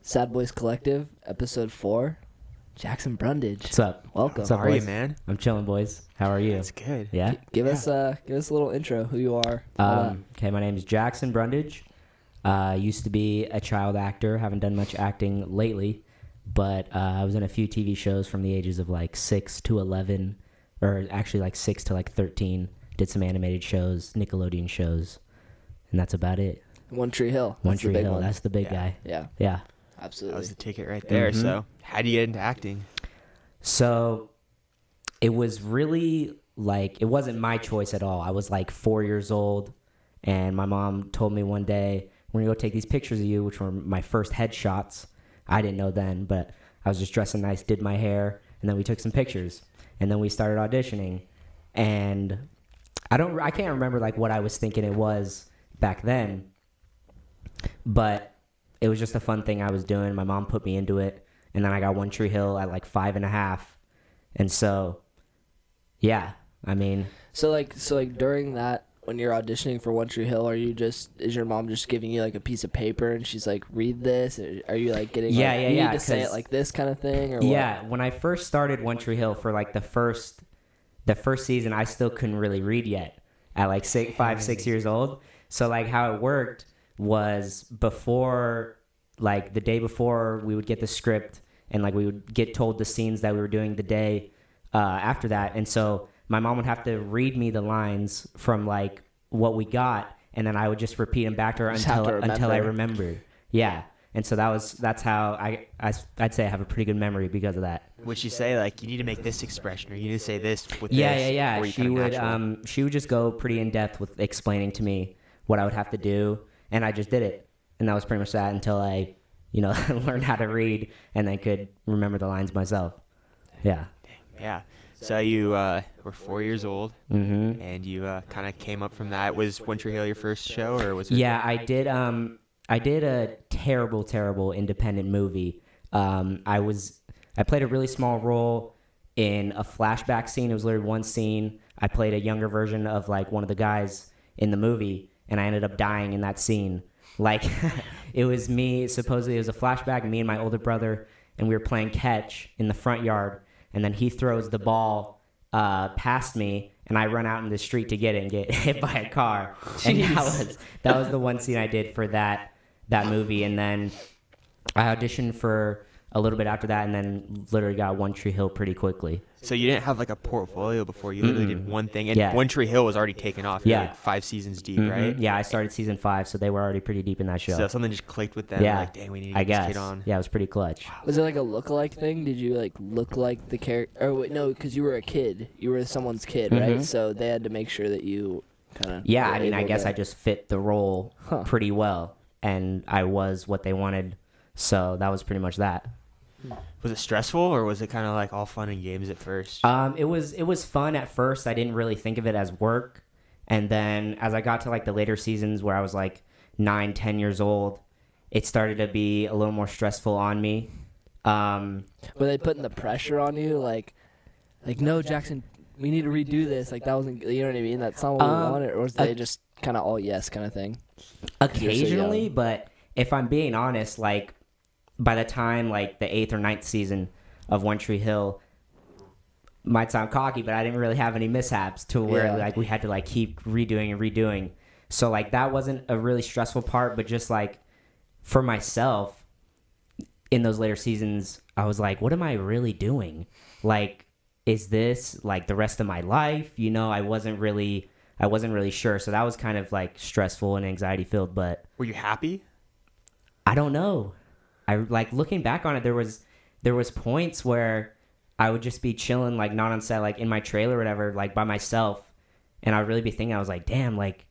Sad Boys Collective, episode 4. Jackson Brundage. What's up? Welcome. What's up, How are you, boys? man? I'm chilling, boys. How are you? That's good. Yeah? Give us a little intro. Who you are? all that. Okay, my name is Jackson Brundage. Used to be a child actor. Haven't done much acting lately, but I was in a few TV shows from the ages of like 6 to 11, or actually like 6 to like 13. Did some animated shows, Nickelodeon shows, and that's about it. One Tree Hill. One That's the Tree big Hill. one. That's the big Yeah. guy. Yeah, Yeah. That absolutely. was the ticket right there. Mhm. So, how do you get into acting? So it was really like, it wasn't my choice at all. I was like 4 years old, and my mom told me one day, we're going to go take these pictures of you, which were my first headshots. I didn't know then, but I was just dressing nice, did my hair, and then we took some pictures. And then we started auditioning. And I can't remember like what I was thinking it was back then, but it was just a fun thing I was doing. My mom put me into it. And then I got One Tree Hill at like 5.5. And so, yeah, I mean. So during that, when you're auditioning for One Tree Hill, is your mom just giving you like a piece of paper and she's like, read this? Are you like getting you need to say it like this kind of thing? Or yeah, when I first started One Tree Hill for like the first season, I still couldn't really read yet at like 5, 6 years old. So like how it worked was before, like the day before, we would get the script and like we would get told the scenes that we were doing the day after that. And so my mom would have to read me the lines from like what we got, and then I would just repeat them back to her until I remembered. Yeah. And so that's how I'd say I have a pretty good memory because of that. Would she say like you need to make this expression or you need to say this with Yeah, this? yeah. Or you She kinda would natural? she would just go pretty in depth with explaining to me what I would have to do, and I just did it. And that was pretty much that until I, learned how to read and then could remember the lines myself. Yeah. Yeah. So you were 4 years old, Mhm. and you kind of came up from that. Was One Tree Hill your first show, or was it? Yeah, I did a terrible independent movie. I played a really small role in a flashback scene. It was literally one scene. I played a younger version of like one of the guys in the movie, and I ended up dying in that scene. Like, it was me, supposedly it was a flashback, me and my older brother, and we were playing catch in the front yard, and then he throws the ball past me, and I run out in the street to get it and get hit by a car. And that was the one scene I did for that movie. And then I auditioned for a little bit after that, and then literally got One Tree Hill pretty quickly. So you didn't have like a portfolio before. You literally did one thing, and Yeah. One Tree Hill was already taken off. You're Yeah. like 5 seasons deep, Mhm. right? Yeah, I started season 5, so they were already pretty deep in that show. So something just clicked with them. Yeah. Like, dang, we need to I get this guess. kid on. Yeah, it was pretty clutch. Was it like a look-alike thing? Did you like look like the character? Or wait, no, because you were a kid. You were someone's kid, right? Mhm. So they had to make sure that you kind of. Yeah, I mean, I guess I just fit the role Huh. pretty well, and I was what they wanted, so that was pretty much that. Was it stressful, or was it kind of like all fun and games at first? It was fun at first. I didn't really think of it as work, and then as I got to like the later seasons where I was like 9, 10 years old, it started to be a little more stressful on me. Were they putting the pressure on you, like no, Jackson, we need to redo this. Like that wasn't, you know what I mean? That's not what we wanted, or was they just kind of all yes kind of thing? Occasionally, young. but if I'm being honest, like by the time like the 8th or 9th season of One Tree Hill, might sound cocky, but I didn't really have any mishaps to where Yeah. like we had to like keep redoing. So like that wasn't a really stressful part, but just like for myself in those later seasons, I was like, what am I really doing? Like, is this like the rest of my life? I wasn't really sure. So that was kind of like stressful and anxiety filled, but Were you happy? I don't know. I like looking back on it, there was points where I would just be chilling, like not on set, like in my trailer or whatever, like by myself. And I'd really be thinking, I was like, damn, like,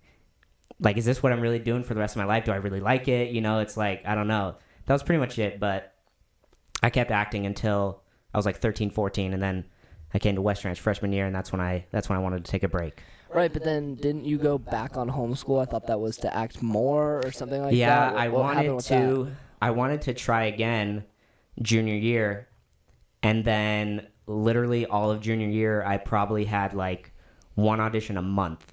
is this what I'm really doing for the rest of my life? Do I really like it? It's like, I don't know. That was pretty much it. But I kept acting until I was like 13, 14. And then I came to West Ranch freshman year. And that's when I wanted to take a break. Right, but then didn't you go back on homeschool? I thought that was to act more or something like that. Yeah, What happened with that? I wanted to try again junior year, and then literally all of junior year I probably had like one audition a month,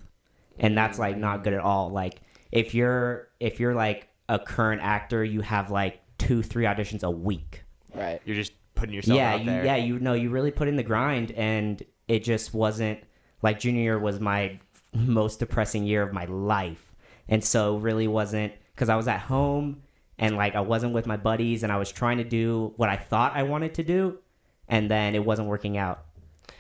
and that's like not good at all. Like if you're like a current actor, you have like 2-3 auditions a week. Right. You're just putting yourself out there. Yeah, you really put in the grind, and it just wasn't like junior year was my most depressing year of my life. And so really wasn't, because I was at home and like I wasn't with my buddies and I was trying to do what I thought I wanted to do, and then it wasn't working out.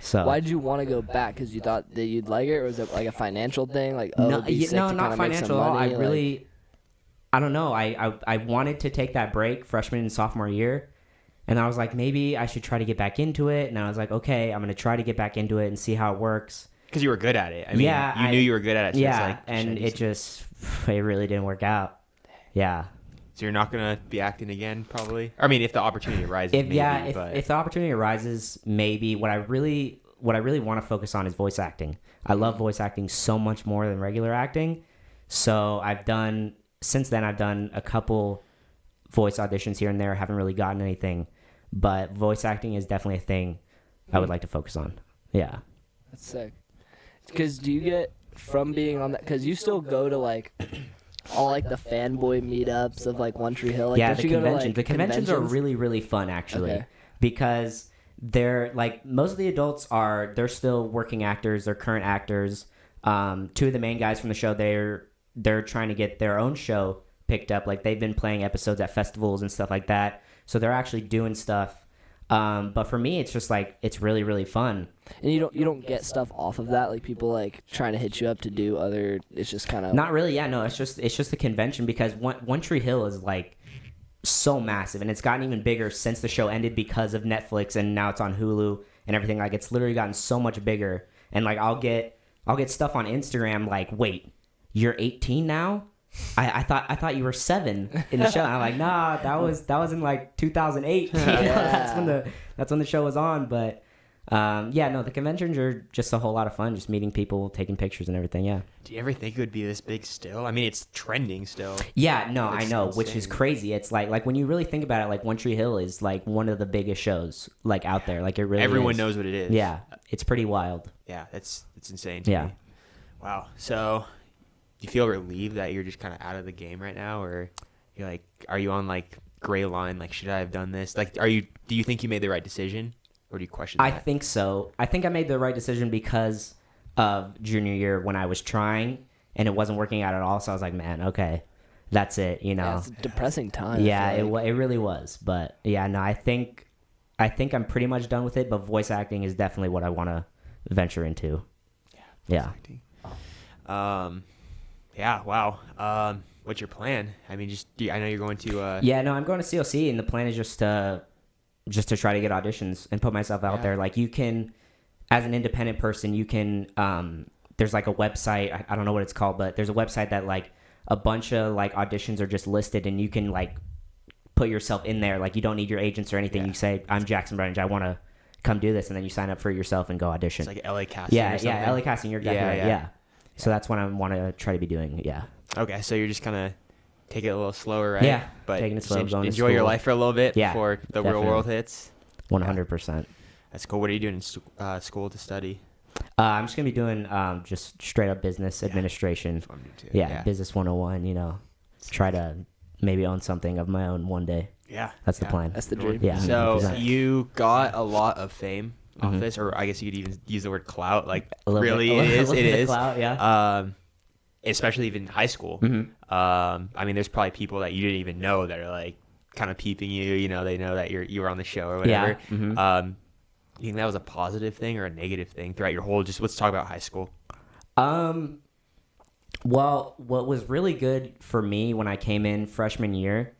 So why did you want to go back? Because you thought that you'd like it, or was it like a financial thing? Like, oh, no, it'd be sick to not financial at all. money, I don't know. I wanted to take that break freshman and sophomore year, and I was like, maybe I should try to get back into it. And I was like, okay, I'm gonna try to get back into it and see how it works. Because you were good at it. I mean, you knew you were good at it. So yeah, it's like, and it really didn't work out. Yeah. So you're not gonna be acting again, probably. I mean, if the opportunity arises, if the opportunity arises, maybe. What I really want to focus on is voice acting. I love voice acting so much more than regular acting. So since then I've done a couple voice auditions here and there. Haven't really gotten anything, but voice acting is definitely a thing I would like to focus on. Yeah. That's sick. Because do you get from being on that? Because you still go to like all like the fanboy meetups of like One Tree Hill. Like, yeah, the conventions. The conventions are conventions? really, really fun actually, because they're like most of the adults they're still working actors. They're current actors. Two of the main guys from the show, they're trying to get their own show picked up. Like they've been playing episodes at festivals and stuff like that. So they're actually doing stuff. But for me, it's just like it's really, really fun. And you don't get stuff off of that, like people like trying to hit you up to do other. It's just kind of not really. Yeah, no, it's just a convention, because One Tree Hill is like so massive, and it's gotten even bigger since the show ended because of Netflix, and now it's on Hulu and everything. Like it's literally gotten so much bigger. And like I'll get stuff on Instagram like, wait, you're 18 now? I thought you were 7 in the show. And I'm like, nah, that was in like 2008. Yeah. That's when the show was on. But the conventions are just a whole lot of fun, just meeting people, taking pictures and everything. Yeah. Do you ever think it would be this big still? I mean, it's trending still. Yeah, no, It's I know, insane. which is crazy. It's like when you really think about it, like One Tree Hill is like one of the biggest shows like out there. Like it really Everyone is. knows what it is. Yeah, it's pretty wild. Yeah, it's insane to Yeah. me. Wow. So do you feel relieved that you're just kind of out of the game right now, or you're like, are you on like gray line? Like, should I have done this? Like, do you think you made the right decision, or do you question that? I think so. I think I made the right decision because of junior year when I was trying and it wasn't working out at all. So I was like, man, okay, that's it. You know, it's a depressing time. Yeah, I feel like. it really was. But yeah, no, I think I'm pretty much done with it. But voice acting is definitely what I want to venture into. Yeah. Yeah. Wow. What's your plan? I mean, I know you're going to. Yeah, no, I'm going to COC, and the plan is just to try to get auditions and put myself out there. Like you can, as an independent person, you can. There's like a website. I don't know what it's called, but there's a website that like a bunch of like auditions are just listed, and you can like put yourself in there. Like you don't need your agents or anything. Yeah. You say, I'm Jackson Brundage. I want to come do this, and then you sign up for yourself and go audition. It's like LA casting. Yeah, or something. yeah, LA casting. You're exactly right. Yeah. So that's what I want to try to be doing. Yeah. Okay, so you're just kind of take it a little slower, right? Yeah, but taking it slow, just going to enjoy your school. life for a little bit before the real definitely. world hits. 100%. That's cool. What are you doing in school to study? I'm just gonna be doing just straight up business administration. That's what I'm doing too. Yeah, business 101. You know, try to maybe own something of my own one day. Yeah, That's the plan. That's the dream. Yeah. So 100%. you got a lot of fame off this, or I guess you could even use the word clout. Like A little really, bit, it a little is. bit of clout, yeah. Especially even high school. I mean, there's probably people that you didn't even know that are like kind of peeping you. You know, they know that you were on the show or whatever. Yeah. You think that was a positive thing or a negative thing throughout your whole? Just let's talk about high school. Well, what was really good for me when I came in freshman year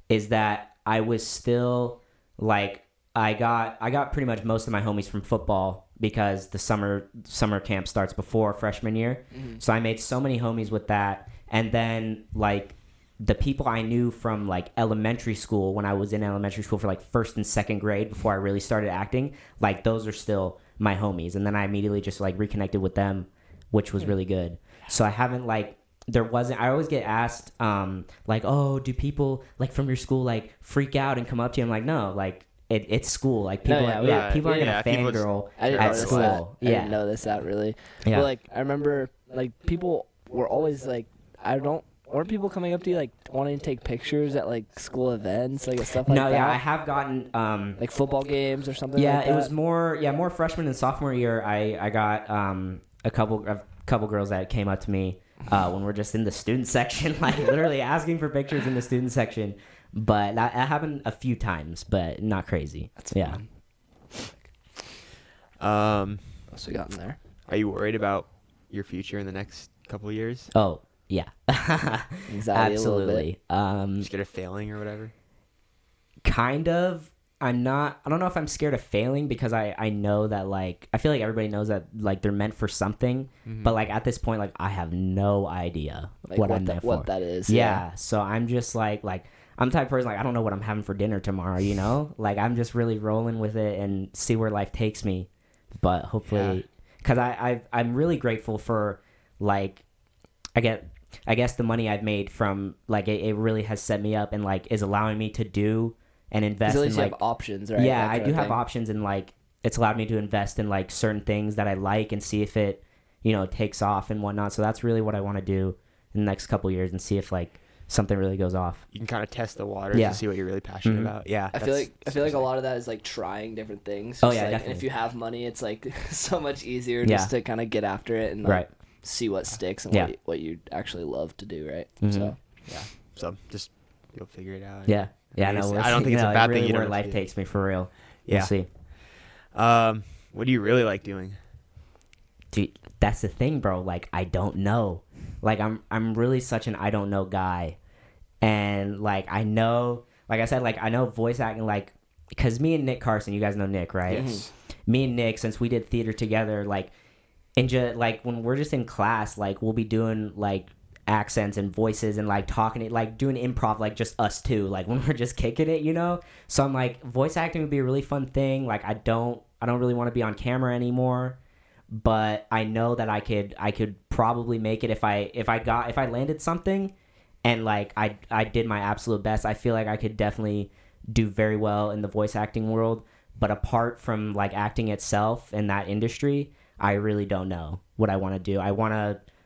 is that I was still like I got pretty much most of my homies from football because the summer camp starts before freshman year. So I made so many homies with that, and then like the people I knew from like elementary school when I was in elementary school for like first and second grade before I really started acting, like those are still my homies. And then I immediately just like reconnected with them, which was really good. So I haven't like, I always get asked like, oh, do people like from your school like freak out and come up to you? I'm like, no, like it's school. Like people, people are gonna fangirl at school. I didn't know this out really. Yeah. But like I remember like people were always like, weren't people coming up to you like wanting to take pictures at like school events, like stuff like that? No, yeah, I have gotten like football games or something. Yeah, like that? it was more freshman and sophomore year. I got a couple girls that came up to me when we're just in the student section, like literally asking for pictures in the student section. But that happened a few times, but not crazy. That's fun. What's we got in there? Are you worried about your future in the next couple of years? Oh, yeah. Anxiety absolutely. Scared of failing or whatever? Kind of. I don't know if I'm scared of failing because I know that, like, I feel like everybody knows that, like, they're meant for something. But, like, at this point, like, I have no idea like what I'm there for. What that is. Yeah. So I'm just like, I'm the type of person, like, I don't know what I'm having for dinner tomorrow, you know? Like, I'm just really rolling with it and see where life takes me. But hopefully, because I'm really grateful for, like, I guess the money I've made from, like, it really has set me up and, like, is allowing me to do and invest at least in, like, you have options, right? Yeah, I do have options, and, like, it's allowed me to invest in, like, certain things that I like and see if it, you know, takes off and whatnot. So that's really what I want to do in the next couple of years and see if, like, something really goes off. You can kind of test the waters to see what you're really passionate about. Yeah, I feel like a lot of that is like trying different things. Oh yeah, like, definitely. And if you have money, it's like so much easier just to kind of get after it and like, see what sticks and what you actually love to do, right? So just you'll figure it out. Yeah. I don't think it's a bad really thing. Where life takes me, for real. We'll see. What do you really like doing? Dude, that's the thing, bro. Like, I don't know. Like, I'm really such an I don't know guy. And, like, I know, like I said, like, I know voice acting, like, because me and Nick Carson, you guys know Nick, right? Yes. Me and Nick, since we did theater together, like, like, when we're just in class, like, we'll be doing, like, accents and voices and, like, talking, like, doing improv, like, just us two, like, when we're just kicking it, you know? So I'm like, voice acting would be a really fun thing. Like, I don't really want to be on camera anymore. But I know that I could probably make it if I landed something and, like, I did my absolute best. I feel like I could definitely do very well in the voice acting world. But apart from, like, acting itself in that industry, I really don't know what I want to do. I want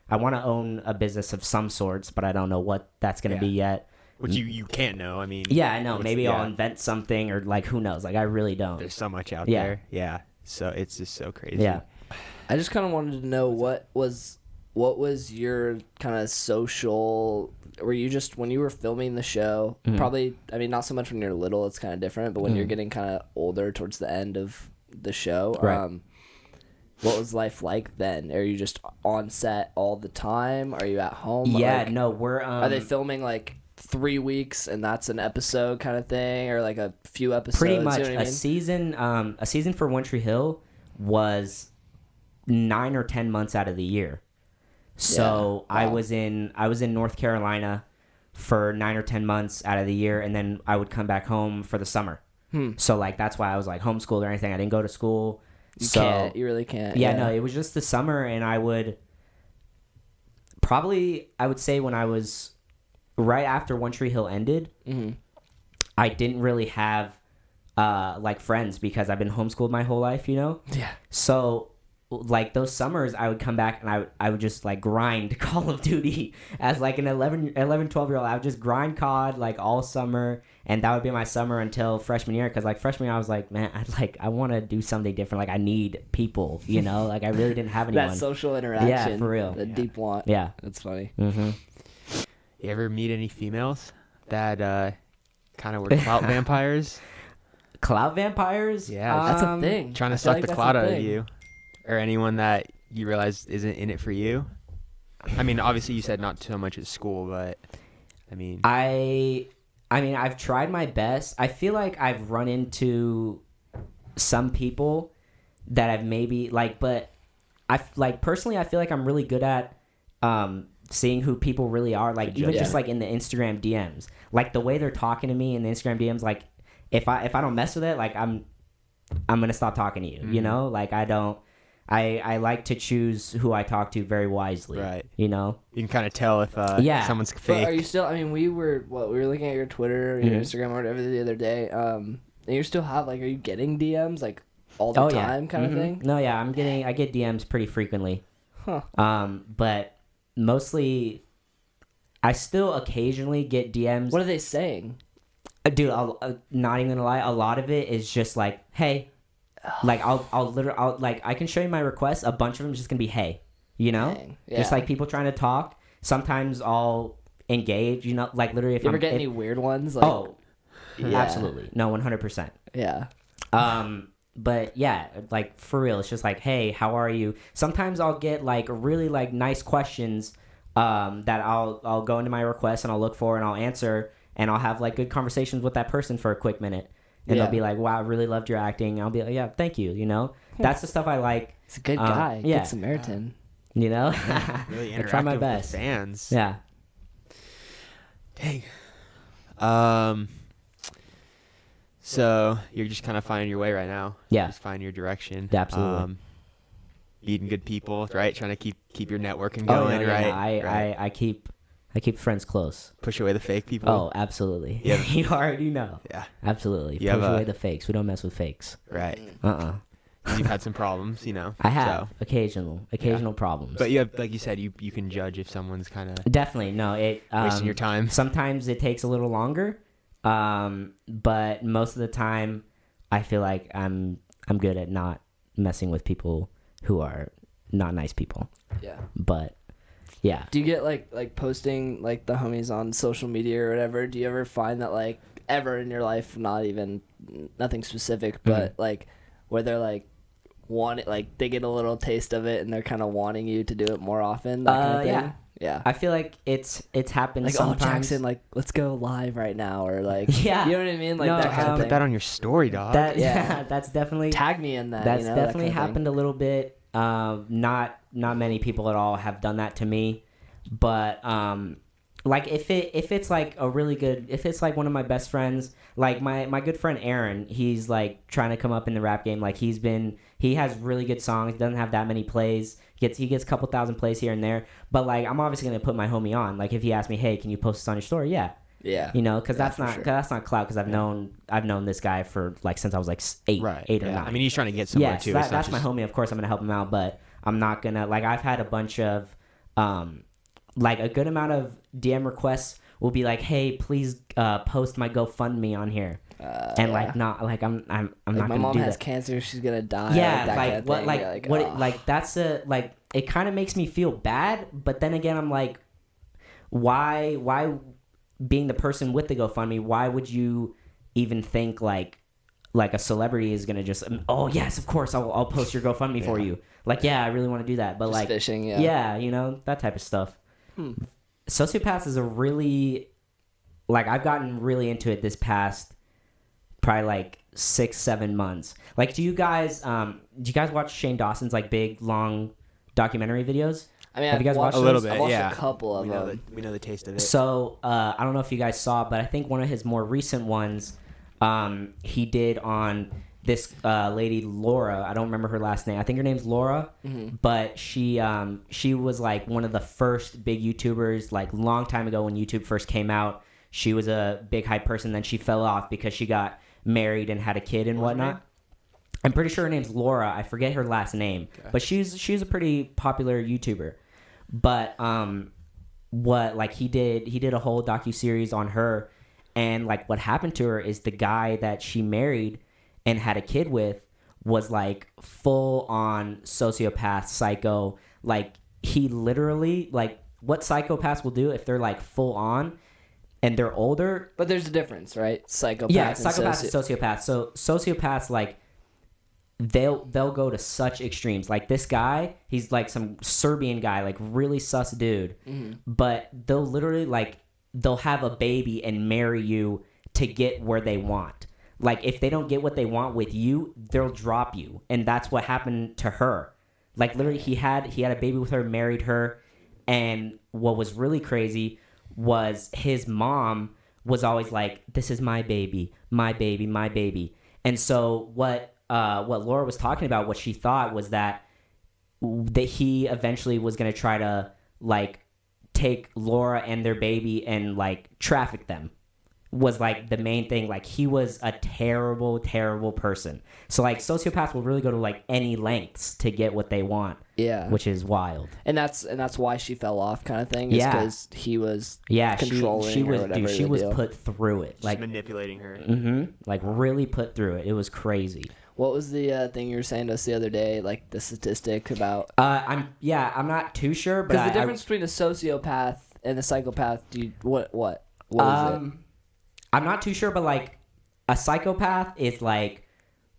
to own a business of some sorts, but I don't know what that's going to be yet. Which you can't know. I mean, yeah, I know. Maybe I'll invent something, or, like, who knows? Like, I really don't. There's so much out there. Yeah. So it's just so crazy. Yeah. I just kind of wanted to know what was your kind of social. Were you just, when you were filming the show, probably, I mean, not so much when you're little, it's kind of different, but when you're getting kind of older towards the end of the show, what was life like then? Are you just on set all the time? Are you at home? Yeah, like, no, we're are they filming like 3 weeks and that's an episode kind of thing, or like a few episodes? Pretty much. You know A season for One Tree Hill was 9 or 10 months out of the year. So I was in North Carolina for 9 or 10 months out of the year, and then I would come back home for the summer. So, like, that's why I was, like, homeschooled or anything. I didn't go to school. You really can't. Yeah, no, it was just the summer, and I would say when I was right after One Tree Hill ended, I didn't really have like, friends because I've been homeschooled my whole life, you know? Yeah. So, like, those summers, I would come back and I would just, like, grind Call of Duty as, like, an 11, 12-year-old. I would just grind COD, like, all summer, and that would be my summer until freshman year, because, like, freshman year, I was like, man, I want to do something different. Like, I need people, you know? Like, I really didn't have anyone. That social interaction. Yeah, for real. The deep want. Yeah. That's funny. Mm-hmm. You ever meet any females that kind of were clout vampires? Clout vampires? Yeah. That's a thing. Trying to suck the clout out of you. Or anyone that you realize isn't in it for you? I mean, obviously you said not so much at school, but I mean... I mean, I've tried my best. I feel like I've run into some people that I've maybe, like, but personally, I feel like I'm really good at seeing who people really are. Like, even just, like, in the Instagram DMs. Like, the way they're talking to me in the Instagram DMs, like, if I don't mess with it, like, I'm going to stop talking to you, you know? Like, I like to choose who I talk to very wisely. Right. You know? You can kind of tell if someone's fake. But are you still, I mean, we were looking at your Twitter, your Instagram, or whatever the other day, and you still have, like, are you getting DMs, like, all the time kind of thing? No, yeah, I get DMs pretty frequently. Huh. But mostly, I still occasionally get DMs. What are they saying? Dude, not even gonna lie, a lot of it is just like, hey. Like, I'll like, I can show you my requests. A bunch of them is just gonna be, hey, you know? Dang. Yeah. Just like people trying to talk. Sometimes I'll engage, you know, like literally if You ever get any weird ones? Like, yeah. Absolutely. No, 100%. Yeah. But yeah, like for real, it's just like, hey, how are you? Sometimes I'll get like really like nice questions that I'll go into my request and I'll look for and I'll answer and I'll have like good conversations with that person for a quick minute. And they'll be like, wow, I really loved your acting. I'll be like, yeah, thank you, you know? That's the stuff I like. He's a good guy. Yeah. Good Samaritan. You know? Really I try my interactive best. with fans. Yeah. Dang. So you're just kind of finding your way right now. Yeah. Just finding your direction. Yeah, absolutely. Meeting good people, right? Trying to keep your networking Oh, going, yeah, right? yeah. I keep friends close. Push away the fake people. Oh, absolutely. Yeah. You already know. Yeah. Absolutely. You Push have away the fakes. We don't mess with fakes. Right. You've had some problems, you know. I have So. occasional problems. But you have, like you said, you can judge if someone's kind of Definitely no. It wasting your time. Sometimes it takes a little longer, but most of the time, I feel like I'm good at not messing with people who are not nice people. Yeah. But yeah. Do you get like posting like the homies on social media or whatever? Do you ever find that like ever in your life, nothing specific, but like where they're like they get a little taste of it and they're kind of wanting you to do it more often? That kind of thing? Yeah. Yeah. I feel like it's happened Like, sometimes. oh, Jackson, like, let's go live right now, or like, Yeah. you know what I mean? Like No, that kind of Put thing. that on your story, dog. Yeah, that's definitely Tag me in that. That's you know, that definitely kind of happened a little bit. Not many people at all have done that to me, but like if it's like a really good, if it's like one of my best friends, like my good friend Aaron, he's like trying to come up in the rap game. Like he has really good songs. Doesn't have that many plays. He gets a couple thousand plays here and there. But like I'm obviously gonna put my homie on. Like if he asks me, hey, can you post this on your story? Yeah. Yeah. You know, because Yeah, that's not clout. Because I've known this guy for like since I was like eight or nine. I mean, he's trying to get somewhere too. So It's not that's my homie. Of course, I'm gonna help him out, but I'm not gonna like. I've had a bunch of, like a good amount of DM requests will be like, "Hey, please post my GoFundMe on here," and like not like I'm like not my gonna mom do has that. cancer, she's gonna die. Yeah, that like kind of what, thing. like You're what, oh. like that's a like. It kind of makes me feel bad, but then again, I'm like, why? Being the person with the GoFundMe, why would you even think like a celebrity is gonna just oh yes, of course I'll post your GoFundMe for you. Like yeah, I really want to do that, but Just like fishing, yeah, you know, that type of stuff. Sociopaths is a really like I've gotten really into it this past probably like 6-7 months. Like do you guys watch Shane Dawson's like big long documentary videos? I mean, have you guys watched a little those? bit? I've watched Yeah, a couple of them. We know the taste of it. So I don't know if you guys saw, but I think one of his more recent ones he did on this lady Laura. I don't remember her last name. I think her name's Laura, but she was like one of the first big YouTubers like long time ago when YouTube first came out. She was a big hype person. Then she fell off because she got married and had a kid and whatnot. I'm pretty sure her name's Laura. I forget her last name, but she's a pretty popular YouTuber. But what like he did a whole docuseries on her, and like what happened to her is the guy that she married and had a kid with was like full on sociopath, psycho. Like he literally like what psychopaths will do if they're like full on and they're older. But there's a difference, right? Psychopaths. Yeah, and psychopaths and sociopaths. So sociopaths like they'll go to such extremes. Like this guy, he's like some Serbian guy, like really sus dude. But they'll literally like they'll have a baby and marry you to get where they want. Like if they don't get what they want with you, they'll drop you. And that's what happened to her. Like literally he had a baby with her, married her, and what was really crazy was his mom was always like, "This is my baby, my baby, my baby." And so what Laura was talking about, what she thought was that he eventually was going to try to like take Laura and their baby and like traffic them, was like the main thing. Like he was a terrible, terrible person. So like sociopaths will really go to like any lengths to get what they want. Yeah. Which is wild. And that's why she fell off, kind of thing. Is Yeah. because he was controlling she was or whatever. she was deal. put through it. Just Like manipulating her. like really put through it. It was crazy. What was the thing you were saying to us the other day? Like the statistic about. I'm not too sure, but Because the difference between a sociopath and a psychopath. What is it? I'm not too sure, but like a psychopath is like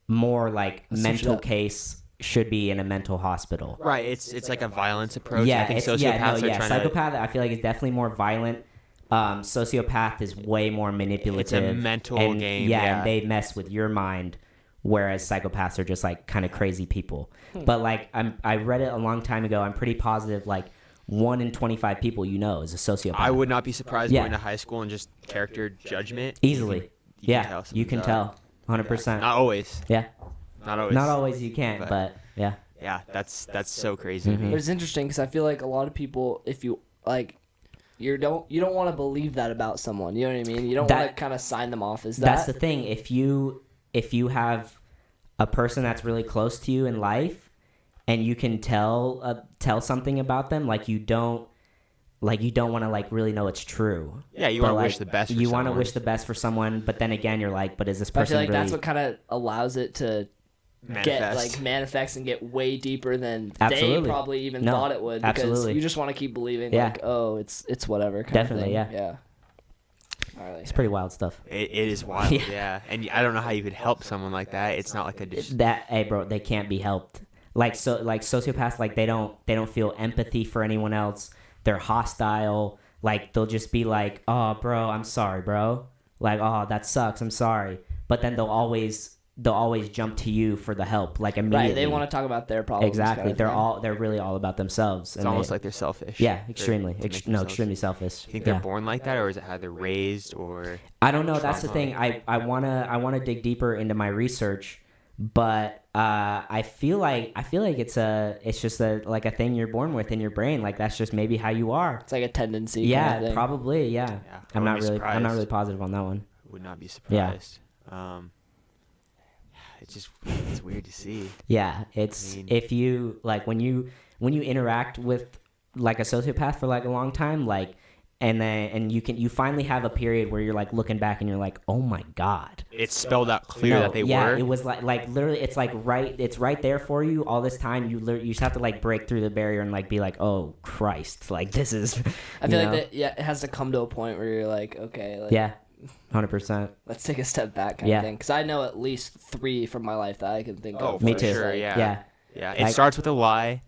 more like mental case should be in a mental hospital. Right. It's like a violence approach. Yeah, I think sociopaths are trying psychopath, I feel like is definitely more violent. Sociopath is way more manipulative. It's a mental game. Yeah, Yeah, and they mess with your mind, whereas psychopaths are just like kind of crazy people. But like I read it a long time ago. I'm pretty positive like 1 in 25 people is a sociopath. I would not be surprised going to high school and just character judgment. Easily. You can tell you can tell. 100%. Not always. Yeah. Not always. Not always you can't, but yeah. Yeah, that's so crazy. To me. But it's interesting because I feel like a lot of people, if you like, you don't want to believe that about someone. You know what I mean? You don't want to kind of sign them off as that. That's the thing. If you have a person that's really close to you in life, and you can tell something about them, like you don't want to like really know it's true. Yeah, you want to wish the best. You want to wish the best for someone, but then again, you're like, but is this person? I feel like really... that's what kind of allows it to manifest and get way deeper than they probably even thought it would. Because you just want to keep believing, like, oh, it's whatever. Definitely, yeah. It's pretty wild stuff. It is wild, yeah. And I don't know how you could help someone like that. It's not like hey, bro, they can't be helped. Like sociopaths, like they don't feel empathy for anyone else. They're hostile. Like they'll just be like, "Oh, bro, I'm sorry, bro." Like, "Oh, that sucks. I'm sorry." But then they'll always jump to you for the help, like immediately. Right, they want to talk about their problems. Exactly. They're really all about themselves. It's almost like they're selfish. Yeah, extremely. Extremely selfish. You think they're born like that, or is it how they're raised, or? I don't know. That's the thing. I wanna dig deeper into my research. But I feel like it's just like a thing you're born with in your brain. Like that's just maybe how you are. It's like a tendency. Yeah, kind of probably. Yeah. I'm not really positive on that one. Would not be surprised. Yeah. It's weird to see. Yeah, if you like when you interact with like a sociopath for like a long time, like. And you finally have a period where you're like looking back and you're like, oh my god, it's spelled out clear that they were. Yeah, it was like literally, it's like it's right there for you all this time. You just have to like break through the barrier and like be like, oh Christ, like this is. I feel like that. Yeah, it has to come to a point where you're like, okay, like, yeah, 100%. Let's take a step back, kind of thing. Because I know at least 3 from my life that I can think of. Me too. Sure, yeah. It like, starts with a lie.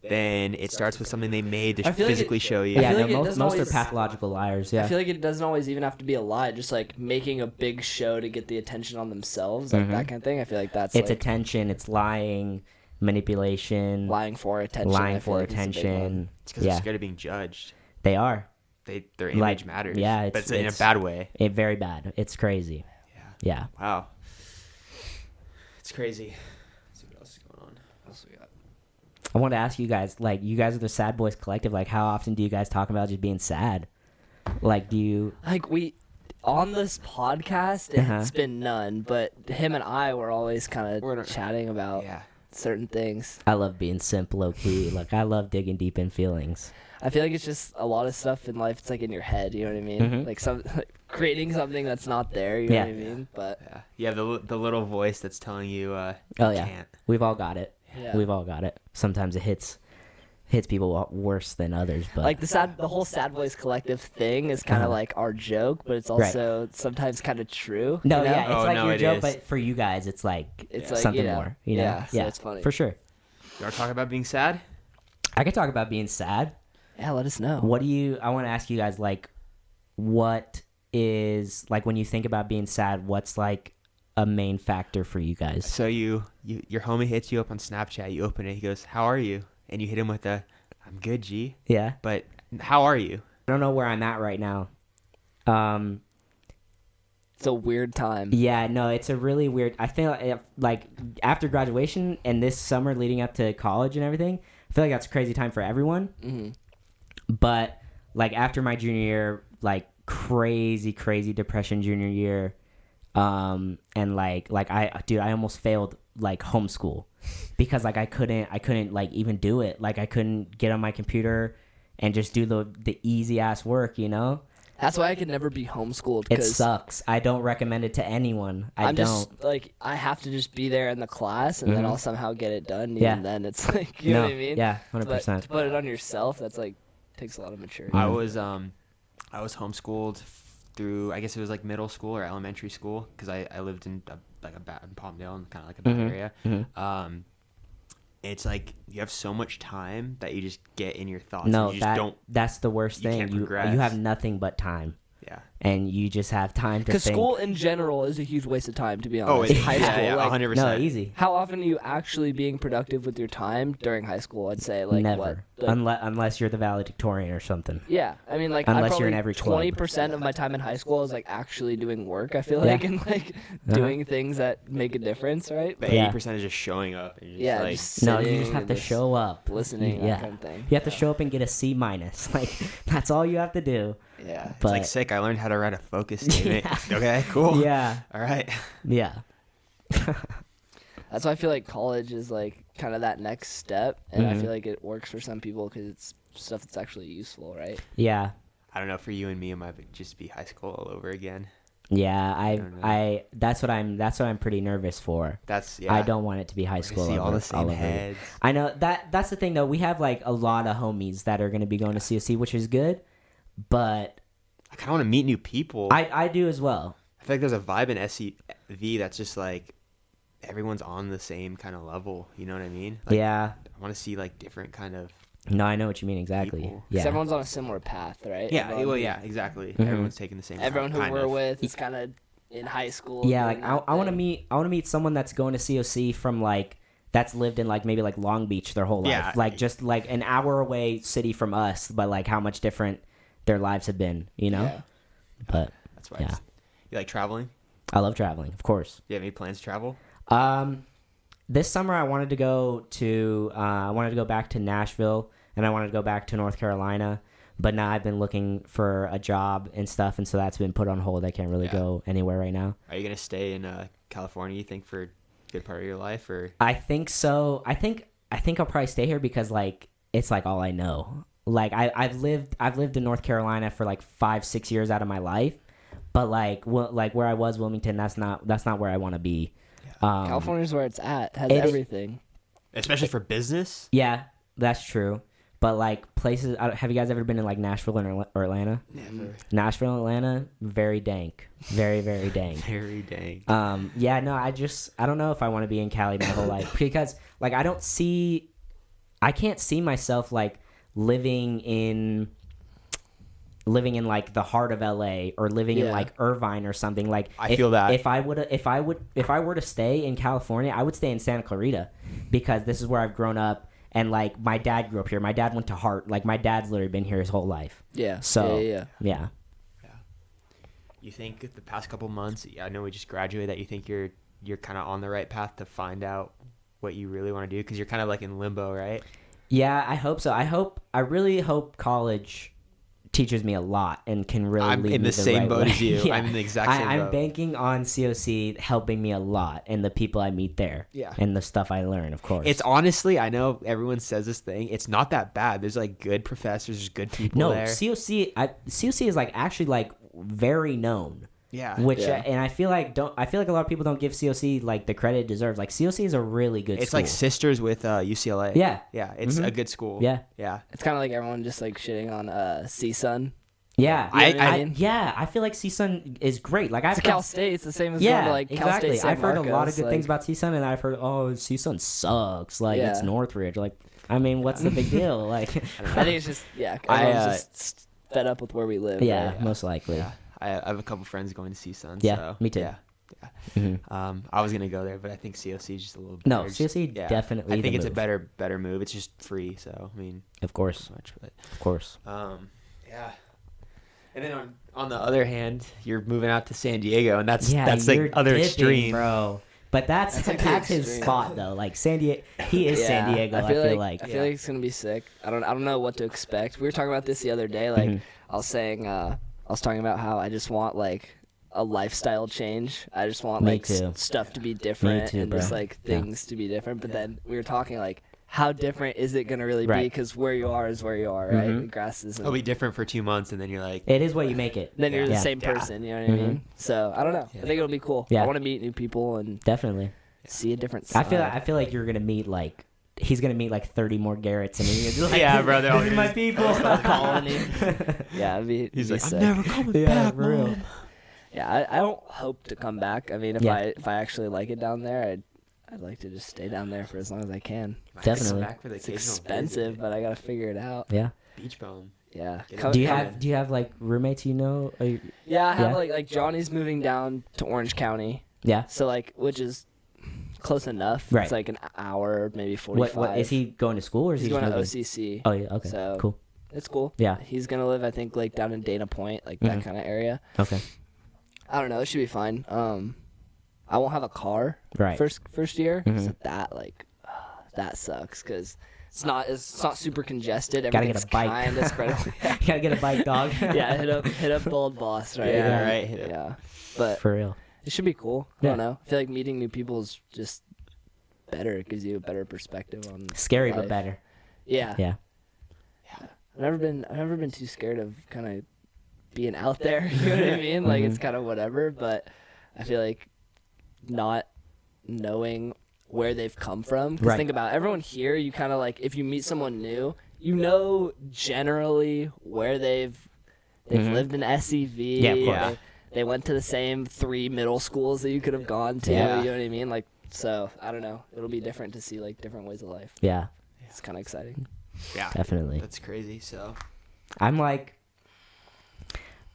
Then it starts with something they made to physically show you. Yeah, like most are pathological liars. Yeah, I feel like it doesn't always even have to be a lie. Just like making a big show to get the attention on themselves, like that kind of thing. I feel like it's attention. It's lying, manipulation, lying for attention. It's because they're scared of being judged. They are. Their image matters. Yeah, but it's in a bad way. Very bad. It's crazy. Yeah. Wow. It's crazy. Let's see what else is going on. What else we got? I want to ask you guys, like, you guys are the Sad Boys Collective. Like, how often do you guys talk about just being sad? Like, do you... Like, on this podcast, it's been none, but him and I were always kind of chatting about certain things. I love being simple, low-key. Like, I love digging deep in feelings. I feel like it's just a lot of stuff in life, it's like in your head, you know what I mean? Like, creating something that's not there, you know what I mean? But yeah, the little voice that's telling you, can't. We've all got it. Yeah. We've all got it. Sometimes it hits people worse than others, but like the whole Sad Boys Collective thing is kind of like our joke, but it's also sometimes kind of true. No, you know? It's like your joke, but for you guys, it's like something more. You know? Yeah, it's funny You for sure. want to talk about being sad? I could talk about being sad. Yeah, let us know. I want to ask you guys, like, what is like when you think about being sad? What's like a main factor for you guys? So your homie hits you up on Snapchat. You open it. He goes, "How are you?" And you hit him with "I'm good, G." Yeah. But how are you? I don't know where I'm at right now. It's a weird time. Yeah, no, it's a really weird. I feel like after graduation and this summer leading up to college and everything, I feel like that's a crazy time for everyone. Mm-hmm. But like after my junior year, like crazy depression junior year. And like I almost failed like homeschool because like I couldn't like even do it. Like I couldn't get on my computer and just do the easy ass work, you know? That's why I could never be homeschooled. It sucks. I don't recommend it to anyone. I don't. Just like, I have to just be there in the class and then I'll somehow get it done. Yeah. Even then it's like, you know what I mean? Yeah, 100%. But to put it on yourself, that's like, takes a lot of maturity. I was homeschooled through, I guess it was like middle school or elementary school, because I lived in in Palmdale, in kind of like a bad area. It's like you have so much time that you just get in your thoughts. No, you just that's the worst thing. Can't you progress. have nothing but time. Yeah. And you just have time to think. Because school in general is a huge waste of time, to be honest. Oh, high school, yeah, like, 100%. No, easy. how often are you actually being productive with your time during high school? I'd say like Never. what? Like, Unless you're the valedictorian or something. yeah, I mean like Unless I you're in probably every club. 20% of my time in high school is like actually doing work. I feel like and like doing things that make a difference, right? But 80% is just showing up. And just Yeah, like, just No, you sitting just have and to show up. listening, Yeah. that kind of thing. You have to show up and get a C-. Like that's all you have to do. Yeah. it's But like sick. I learned how to write a focus statement. Okay, cool. yeah. All right. Yeah. That's why I feel like college is like kind of that next step, and I feel like it works for some people because it's stuff that's actually useful, right? Yeah. I don't know. For you and me, it might just be high school all over again. Yeah, don't know. that's what I'm pretty nervous for. I don't want it to be high school. See all the same over. heads. I know that's the thing though. We have like a lot of homies that are going to be going to COC, which is good, but I kind of want to meet new people. I do as well. I feel like there's a vibe in SCV that's just like everyone's on the same kind of level. You know what I mean? Like, Yeah. I want to see like different kind of. No, I know what you mean exactly. People. 'Cause Yeah. everyone's on a similar path, right? Yeah. Everyone- Well, yeah. Exactly. Mhm. Everyone's taking the same. Everyone who kind we're of. with is kind of in high school. Yeah, doing like that I want to thing. meet someone that's going to COC from like that's lived in like maybe like Long Beach their whole life. Yeah. Like just like an hour away city from us, but like how much different their lives have been, you know? Yeah. But That's why. Yeah. You like traveling? I love traveling, of course. Do you have any plans to travel? This summer I wanted to go back to Nashville and I wanted to go back to North Carolina, but now I've been looking for a job and stuff, and so that's been put on hold. I can't really go anywhere right now. Are you gonna stay in California? You think for a good part of your life, or? I think so. I think I'll probably stay here because like it's like all I know. Like I've lived in North Carolina for like 5-6 years out of my life, but like where I was, Wilmington, that's not where I want to be. California's where it's at. It has it- everything. Especially for business. Yeah, that's true. But like places, have you guys ever been in like Nashville or Atlanta? Never. Nashville and Atlanta, very dank, very dank. Very dang. Yeah, no, I don't know if I want to be in Cali my whole life because like I can't see myself like living in like the heart of LA or living in like Irvine or something. Like I feel that if I were to stay in California, I would stay in Santa Clarita because this is where I've grown up. And, like, my dad grew up here. My dad went to Hart. Like, my dad's literally been here his whole life. Yeah. So, yeah. You think the past couple months, I know we just graduated, that you think you're kind of on the right path to find out what you really want to do? Because you're kind of like in limbo, right? Yeah, I hope so. I really hope college teaches me a lot and can really I'm lead in me the same right boat way. as you. Yeah. I'm in the exact same I'm boat. banking on COC helping me a lot and the people I meet there. Yeah. And the stuff I learn, of course. It's honestly, I know everyone says this thing. It's not that bad. There's like good professors, there's good people there. COC is like actually like very known. Yeah. Which Yeah. And I feel like a lot of people don't give COC like the credit it deserves. Like COC is a really good It's school. like sisters with UCLA. Yeah. Yeah. It's a good school. Yeah. Yeah. It's kind of like everyone just like shitting on CSUN. Yeah, You know what I mean? I feel like CSUN is great. Like It's I've Cal State. It's the same as going to like Cal exactly. State. San I've heard a lot of Marcos, good things about CSUN, and I've heard CSUN sucks. Like it's Yeah. Northridge. Like I mean, what's the big deal? Like I think it's just everyone's just fed up with where we live. yeah, right? most likely. Yeah. I have a couple friends going to CSUN. Yeah, so, me too. Yeah. Mhm. I was gonna go there, but I think COC is just a little. No, better. COC definitely I think the it's move. a better move. It's just free, so I mean, Of course, not much, but of course. yeah. And then on the other hand, you're moving out to San Diego, and that's Yeah, the you're other dipping, extreme, bro. But that's That's a good his extreme. spot though. Like San Diego, he is San Diego. I feel like. I feel like it's gonna be sick. I don't know what to expect. We were talking about this the other day. Like I was saying, I was talking about how I just want like a lifestyle change. I just want Me like too. stuff to be different too, and bro. just like things to be different. But then we were talking like, how different is it gonna really be? Right. Because where you are is where you are, right? Mhm. The grass isn't. It'll be different for 2 months, and then you're like, It is what you make it. Then you're the Yeah. same person. You know what I mean? So I don't know. I think it'll be cool. Yeah. I want to meet new people and Definitely. see a different I side. feel like you're gonna meet like he's gonna meet like 30 more Garretts, and he's gonna be like, Yeah, bro, they're all These are my people. colony. Yeah, he's like, I'm sick. never coming Yeah, back, for real. Mom. Yeah, I don't hope to come back. I mean, if Yeah. I actually like it down there, I'd like to just stay down there for as long as I can. Might Definitely. come back for the It's occasional expensive, visit. but I gotta figure it out. Yeah. Beach bum. Yeah. Get Come- it. Do you come have in. Do you have like roommates you know? Or Yeah, I have Yeah. like Johnny's moving down to Orange County, yeah. so like which is close enough. Right. It's like an hour, maybe 45. What is he going to school or is He's he just going to moving? OCC. Oh yeah. Okay. So- Cool. It's cool. Yeah. He's gonna live, I think, like down in Dana Point, like Mhm. that kind of area. Okay. I don't know. It should be fine. I won't have a car Right. first year, Mhm. so that sucks because it's not super congested. Gotta get Everything's a bike. kind of spread. Yeah. You gotta get a bike, dog. Yeah, hit up the old boss, right? Yeah, right, hit up. Yeah, but For real. it should be cool. Yeah. I don't know. I feel like meeting new people is just better. It gives you a better perspective on Scary life. but better. Yeah. Yeah. I've never been too scared of kind of being out there. You know what I mean? Like it's kind of whatever, but I feel like not knowing where they've come from. Because Right. think about it, everyone here. You kind of like if you meet someone new, you know generally where they've Mhm. lived in SEV. Yeah, of course. They went to the same 3 middle schools that you could have gone to. Yeah. You know what I mean? Like so, I don't know. It'll be different to see like different ways of life. Yeah. It's kind of exciting. Yeah, Definitely. that's crazy. So I'm like,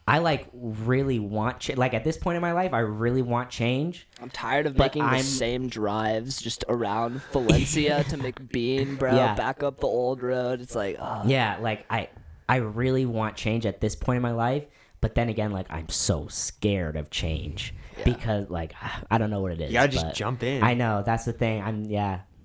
I like really want like at this point in my life, I really want change. I'm tired of But making the I'm- same drives just around Valencia to McBean, bro. Yeah. Back up the old road. It's like, oh. Yeah, like I really want change at this point in my life, but then again, like I'm so scared of change because like I don't know what it is. you gotta just but jump in. I know that's the thing.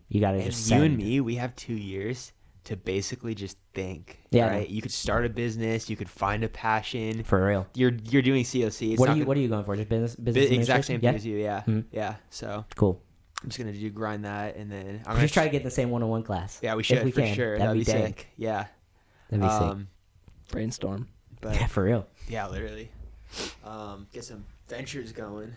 You gotta And just you and send. me, we have 2 years to basically just think. Yeah, Right. You could start a business. You could find a passion. For real. You're doing COC. It's What not are you gonna- What are you going for? Just business exact same administration? thing as you. Yeah. Mhm. Yeah. So Cool. I'm just gonna grind that, and then I'm We gonna should try to get in the same one-on-one class. Yeah, we if should we for can. sure. That'd That'd be dang. sick. Yeah. That'd be sick. Brainstorm. But Yeah, for real. yeah, literally. Get some ventures going.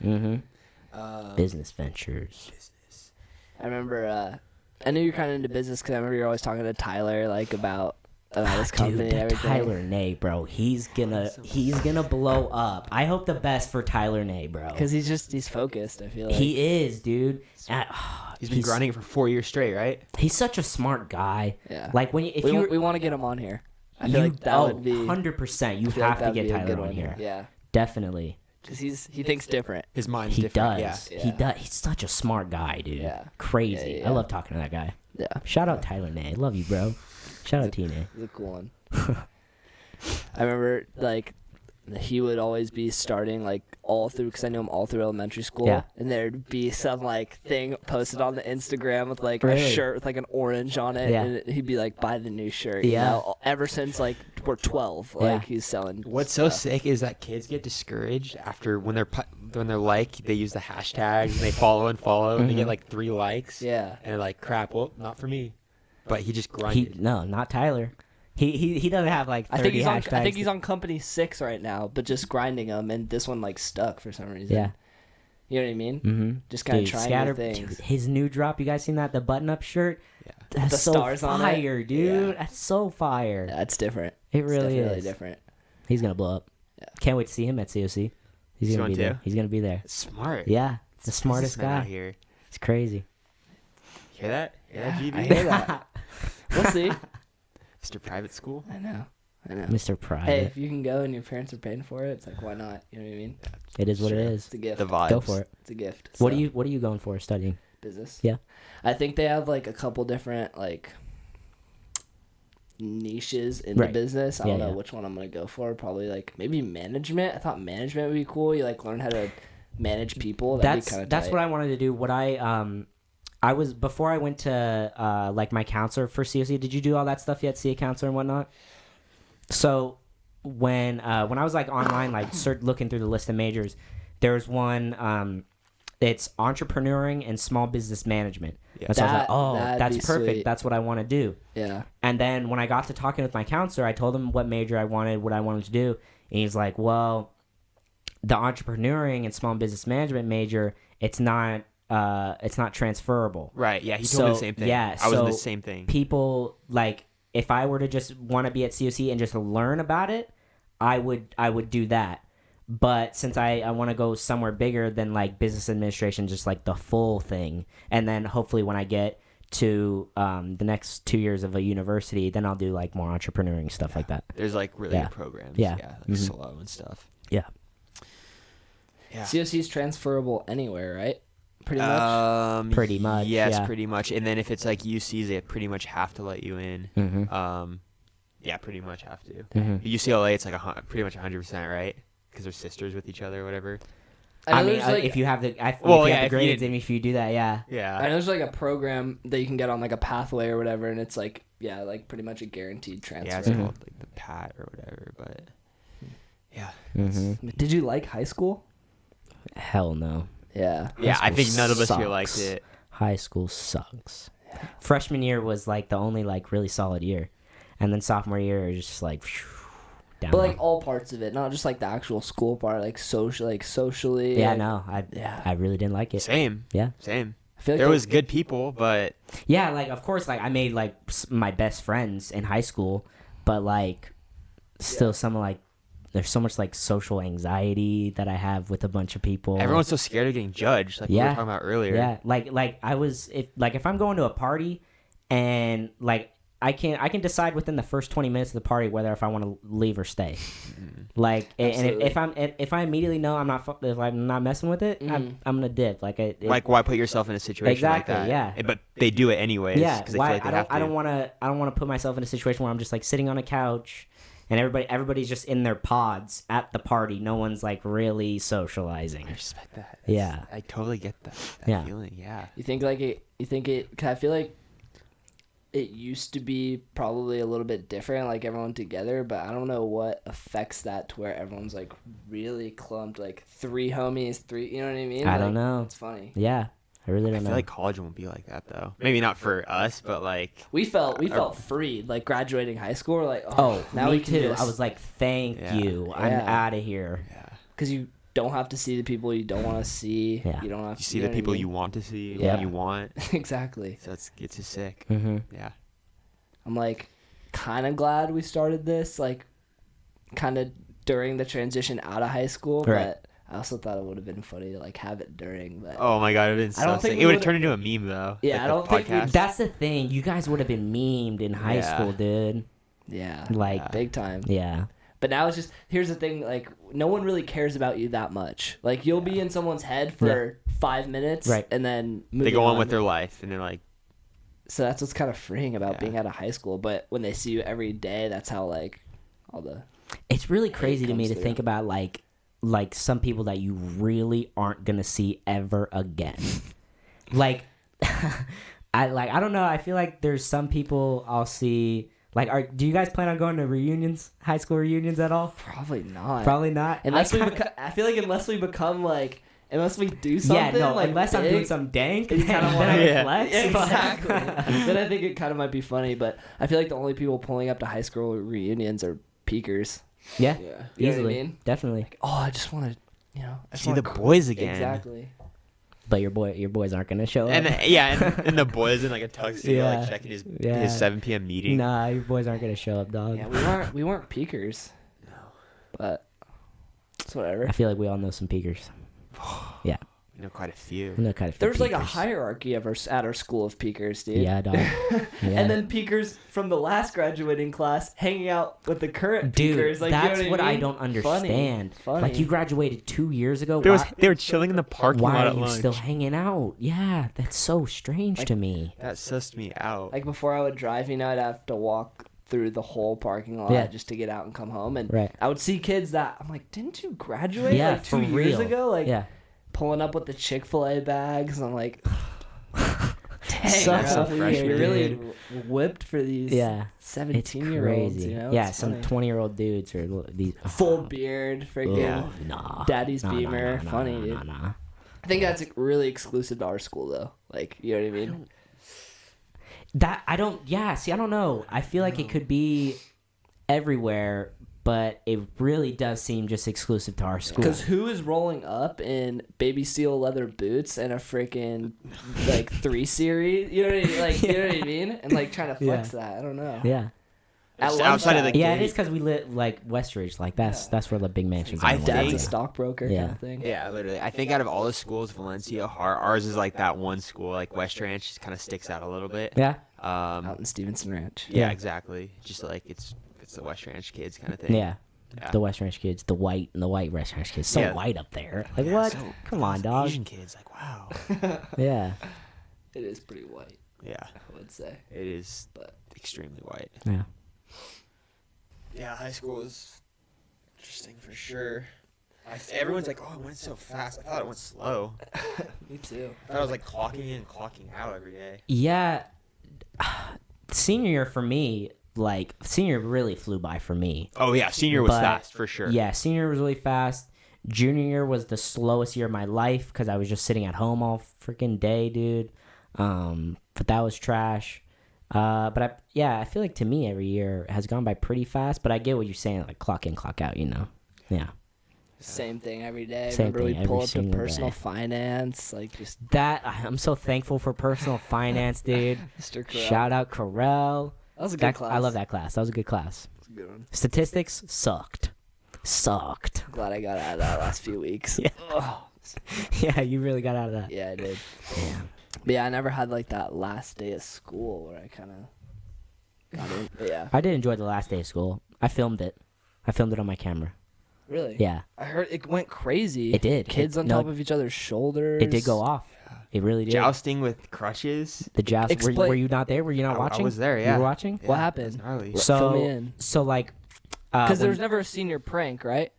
Mm-hmm. Business ventures. Business. I remember, I knew you were kind of into business because I remember you were always talking to Tyler, like, about his company Dude, and that everything. Tyler Nay, bro. He's gonna blow up. I hope the best for Tyler Nay, bro. Because he's focused, I feel like. He is, dude. He's been grinding it for 4 years straight, right? He's such a smart guy. Yeah. Like when if you we want to get him on here. I feel like that would be 100%. You I feel have like to that'd get be a Tyler good on one. here. Yeah. Definitely. Because he thinks different. His mind's He different. does. Yeah. He does. He's such a smart guy, dude. Yeah. Crazy. Yeah. I love talking to that guy. Yeah. Shout out Tyler Nay. Love you, bro. Shout out Tina. He's a cool one. I remember, like, he would always be starting, like, all through, because I knew him all through elementary school. Yeah. And there'd be some, like, thing posted on the Instagram with, like, Really? a shirt with, like, an orange on it. Yeah. And he'd be like, buy the new shirt. Yeah. You know? Ever since, like, we're 12. Like, Yeah. he's selling. What's so stuff. sick is that kids get discouraged after when they're like they use the hashtags and they follow and they get like 3 likes. Yeah. And they're like, crap, well, not for me. But he just grinded. No, not Tyler. He doesn't have like 30 I think he's on. hashtags. I think he's on company 6 right now, but just grinding them, and this one like stuck for some reason. Yeah. You know what I mean? Mm-hmm. Just kind of trying new things. Dude, his new drop. You guys seen that? The button-up shirt. Yeah. That's The so stars on it? fire, dude. Yeah. That's so fire. Yeah, it's different. It It's really definitely is. different. He's gonna blow up. Yeah. Can't wait to see him at COC. He's gonna going be there. to? He's gonna be there. Smart. Yeah, it's the smartest Businessman out guy. here. It's crazy. Hear that? Hear that, GB? I hear that. We'll see. Mr. Private School. I know. Mr. Private. Hey, if you can go and your parents are paying for it, it's like why not? You know what I mean? It is what it is. It's a gift. The vibes. Go for it. It's a gift. What So, are you going for studying? business? Yeah. I think they have like a couple different like niches in the Right. business. I don't Yeah, know yeah. which one I'm gonna go for. Probably like maybe management. I thought management would be cool. You like learn how to manage people. That'd be kind of That's what I wanted to do. What I was before I went to like my counselor for COC. Did you do all that stuff yet? See a counselor and whatnot. So when I was like online, like looking through the list of majors, there was one. It's entrepreneuring and small business management. Yeah. And so I was like, oh, that's perfect. Sweet. That's what I want to do. Yeah. And then when I got to talking with my counselor, I told him what major I wanted, what I wanted to do. And he's like, well, the entrepreneuring and small business management major, it's not transferable. Right. Yeah. He told me the same thing. Yeah. I was in the same thing. People, like, if I were to just want to be at COC and just learn about it, I would do that. But since I want to go somewhere bigger than like business administration, just like the full thing, and then hopefully when I get to the next 2 years of a university, then I'll do like more entrepreneuring stuff like that. There's like really good programs. Yeah. Like SLO and stuff. Yeah. Yeah. COC is transferable anywhere, right? Pretty much. Pretty much. Yes, pretty much. And then if it's like UCs, they pretty much have to let you in. Mm-hmm. Yeah, pretty much have to. Mm-hmm. UCLA, it's like pretty much 100%, right? Because they're sisters with each other or whatever. I mean, if you have the grades, and if you do that, yeah. I know there's like a program that you can get on like a pathway or whatever, and it's like, yeah, like pretty much a guaranteed transfer. Yeah, it's called like the PAT or whatever, but yeah. Mm-hmm. Did you like high school? Hell no. Yeah. Yeah, I think none of us here liked it. High school sucks. Yeah. Freshman year was like the only like really solid year, and then sophomore year is just like. Down. But like all parts of it, not just like the actual school part, like socially. Yeah, like, no, I really didn't like it. Same. Yeah. Same. I feel like there was good people, but yeah, like of course, like I made like my best friends in high school, but like still some like there's so much like social anxiety that I have with a bunch of people. Everyone's so scared of getting judged, like we were talking about earlier. Yeah, like I was if I'm going to a party and like. I can decide within the first 20 minutes of the party whether if I want to leave or stay. Like, and if I immediately know I'm not messing with it, I'm gonna dip. Like why put yourself in a situation like that? Yeah. But they do it anyways. Yeah. They feel like they have to. I don't want to put myself in a situation where I'm just like sitting on a couch and everybody's just in their pods at the party. No one's like really socializing. I respect that. Yeah. I totally get that feeling. Yeah. You think it? Cause I feel like. It used to be probably a little bit different, like everyone together, but I don't know what affects that to where everyone's like really clumped, like three homies, you know what I mean? I don't know. It's funny. Yeah, I really don't know. I feel like college won't be like that though. Maybe not for us, but like we felt freed, like graduating high school. We're like, now me we can too. I was like, thank you, I'm out of here. Yeah, because you don't have to see the people you don't want to see. Yeah. You don't have to see the people you want to see. Yeah. You want. Exactly. So it's just sick. Mm-hmm. Yeah. I'm like kind of glad we started this like kind of during the transition out of high school, but I also thought it would have been funny to like have it during. But oh my god, it would have been so sick. It would have turned into a meme though. Yeah, like I don't think that's the thing. You guys would have been memed in high school, dude. Yeah, like big time. Yeah. But now it's just, here's the thing, like, no one really cares about you that much. Like, you'll be in someone's head for 5 minutes, and then they go on with their life, and they're like... So that's what's kind of freeing about being out of high school. But when they see you every day, that's how, like, all the... It's really crazy to me to think about, like some people that you really aren't going to see ever again. like, I don't know. I feel like there's some people I'll see... Like, do you guys plan on going to reunions, high school reunions at all? Probably not. Probably not. Unless I feel like unless we become like, unless we do something. Yeah, no. Like unless big, I'm doing some dank, you kind of want to flex. Exactly. Then I think it kind of might be funny, but I feel like the only people pulling up to high school reunions are peakers. Yeah. You know easily. what I mean? Definitely. Like, I just want to, see the boys again. Exactly. But your boys aren't gonna show up. And the boys in like a tuxedo, like checking his 7 p.m. meeting. Nah, your boys aren't gonna show up, dog. Yeah, we weren't peakers. No, but it's whatever. I feel like we all know some peakers. Yeah, we know quite a few. There's like a hierarchy at our school of peakers, dude. Yeah, dog. And then peakers from the last graduating class hanging out with the current peakers. Like, that's you know what I I mean? don't understand. Funny. Like, you graduated 2 years ago. They were chilling in the parking lot at lunch. Why are you still hanging out? Yeah, that's so strange to me. That sussed me out. Like, before I would drive, I'd have to walk through the whole parking lot just to get out and come home. And I would see kids that I'm like, didn't you graduate like 2 years ago? Like, pulling up with the Chick-fil-A bags. And I'm like, Dang, So that's so weird, You're really dude. whipped for these Yeah. 17-year-olds, Crazy. you know? Yeah, It's some funny. 20-year-old dudes or these Full beard, freaking Oh, nah. daddy's Nah, nah, Beamer. nah, nah, Funny, nah, dude. nah. I think that's really exclusive to our school, though. Like, you know what I mean? That I don't. Yeah. See, I don't know. I feel like it could be everywhere, but it really does seem just exclusive to our school. Because who is rolling up in baby seal leather boots and a freaking like 3 series? You know what I mean? Like, you know what I mean? And like trying to flex that. I don't know. Yeah. At Just outside of the lunchtime, Yeah, it gate. is because we live like Westridge. Like that's where the big mansions are. I and Dad's whatnot. a stockbroker Yeah. kind of thing. Yeah, literally. I think out of all the schools, Valencia, ours is like that one school, like West Ranch, just kind of sticks out a little bit. Yeah. Out in Stevenson Ranch. Yeah, exactly. Just like it's the West Ranch kids kind of thing. Yeah. Yeah. The West Ranch kids, the white West Ranch kids, so Yeah. white up there. Like Yeah, what? so Come on, those dog. Asian kids, like wow. Yeah. It is pretty white, Yeah, I would say. it is But extremely white. Yeah. Yeah, high school is interesting for sure. Everyone's like, oh, it went so fast. I thought it went slow. me too. I thought I was like clocking in and clocking out every day. Yeah. Senior year for me, like senior really flew by for me. Oh yeah, senior was But- fast for sure. Yeah, senior year was really fast. Junior year was the slowest year of my life because I was just sitting at home all freaking day, dude. But that was trash. But I feel like to me every year has gone by pretty fast. But I get what you're saying, like clock in, clock out. You know? Yeah. Same thing every day. Same Remember thing we'd every pull up to single personal day. finance, like just That I'm so thankful for personal finance, dude. Mr. Corral. Shout out Corel. That was a good class. I love that class. That was a good class. That's a good one. Statistics sucked. Glad I got out of that last few weeks. Yeah. Ugh. Yeah, you really got out of that. Yeah, I did. But yeah, I never had like that last day of school where I kind of got in. But yeah. I did enjoy the last day of school. I filmed it. on my camera. Really? Yeah, I heard it went crazy. It did. Kids on top of each other's shoulders. it did go off. It really did. Jousting with crutches. The joust. Explain- Were you not there? Were you not watching? I was there. You Yeah. were watching? What Yeah, happened? that's gnarly. Fill me in. So like, Because there when- was never a senior prank, right?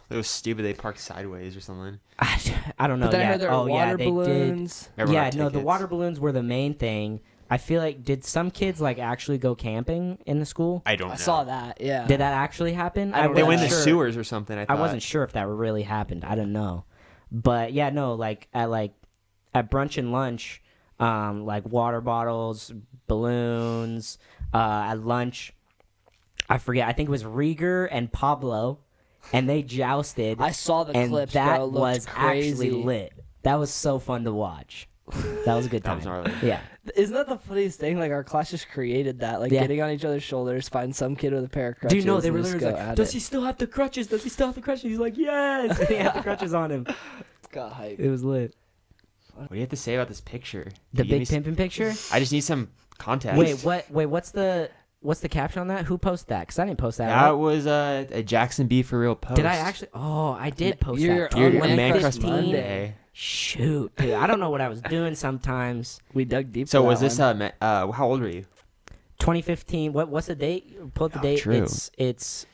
It was stupid. They parked sideways or something. I don't know. But then yeah. I heard there were oh yeah, water they did. balloons. Everyone Yeah, had no, the tickets. water balloons were the main thing. I feel like did some kids like actually go camping in the school? I don't know. I saw that. Yeah. Did that actually happen? I don't They know. went in the sure. sewers or something. I wasn't sure if that really happened. I don't know, but yeah, no, like at brunch and lunch, like water bottles, balloons. At lunch, I forget. I think it was Rieger and Pablo, and they jousted. I saw the and clips, that bro. It looked was crazy. actually lit. That was so fun to watch. That was a good That time. was gnarly. Yeah. Isn't that the funniest thing? Like our class just created that, like Yeah. getting on each other's shoulders, find some kid with a pair of crutches. Do you know they and were just literally go like, at "Does it." he still have the crutches? Does he still have the crutches?" He's like, "Yes." And he had the crutches on him. Got hype. It was lit. What do you have to say about this picture? The Can you give big me pimpin' picture. I just need some context. Wait, what's the caption on that? Who posted that? Because I didn't post that. That right? was a Jackson B for real post. Did I actually? Oh, I did post You're that. Your on One Man Crush 15? Monday. Shoot, dude, I don't know what I was doing sometimes. We dug deep. So for was that this one. how old were you? 2015. What's the date? Pull up the Oh, date. true. It's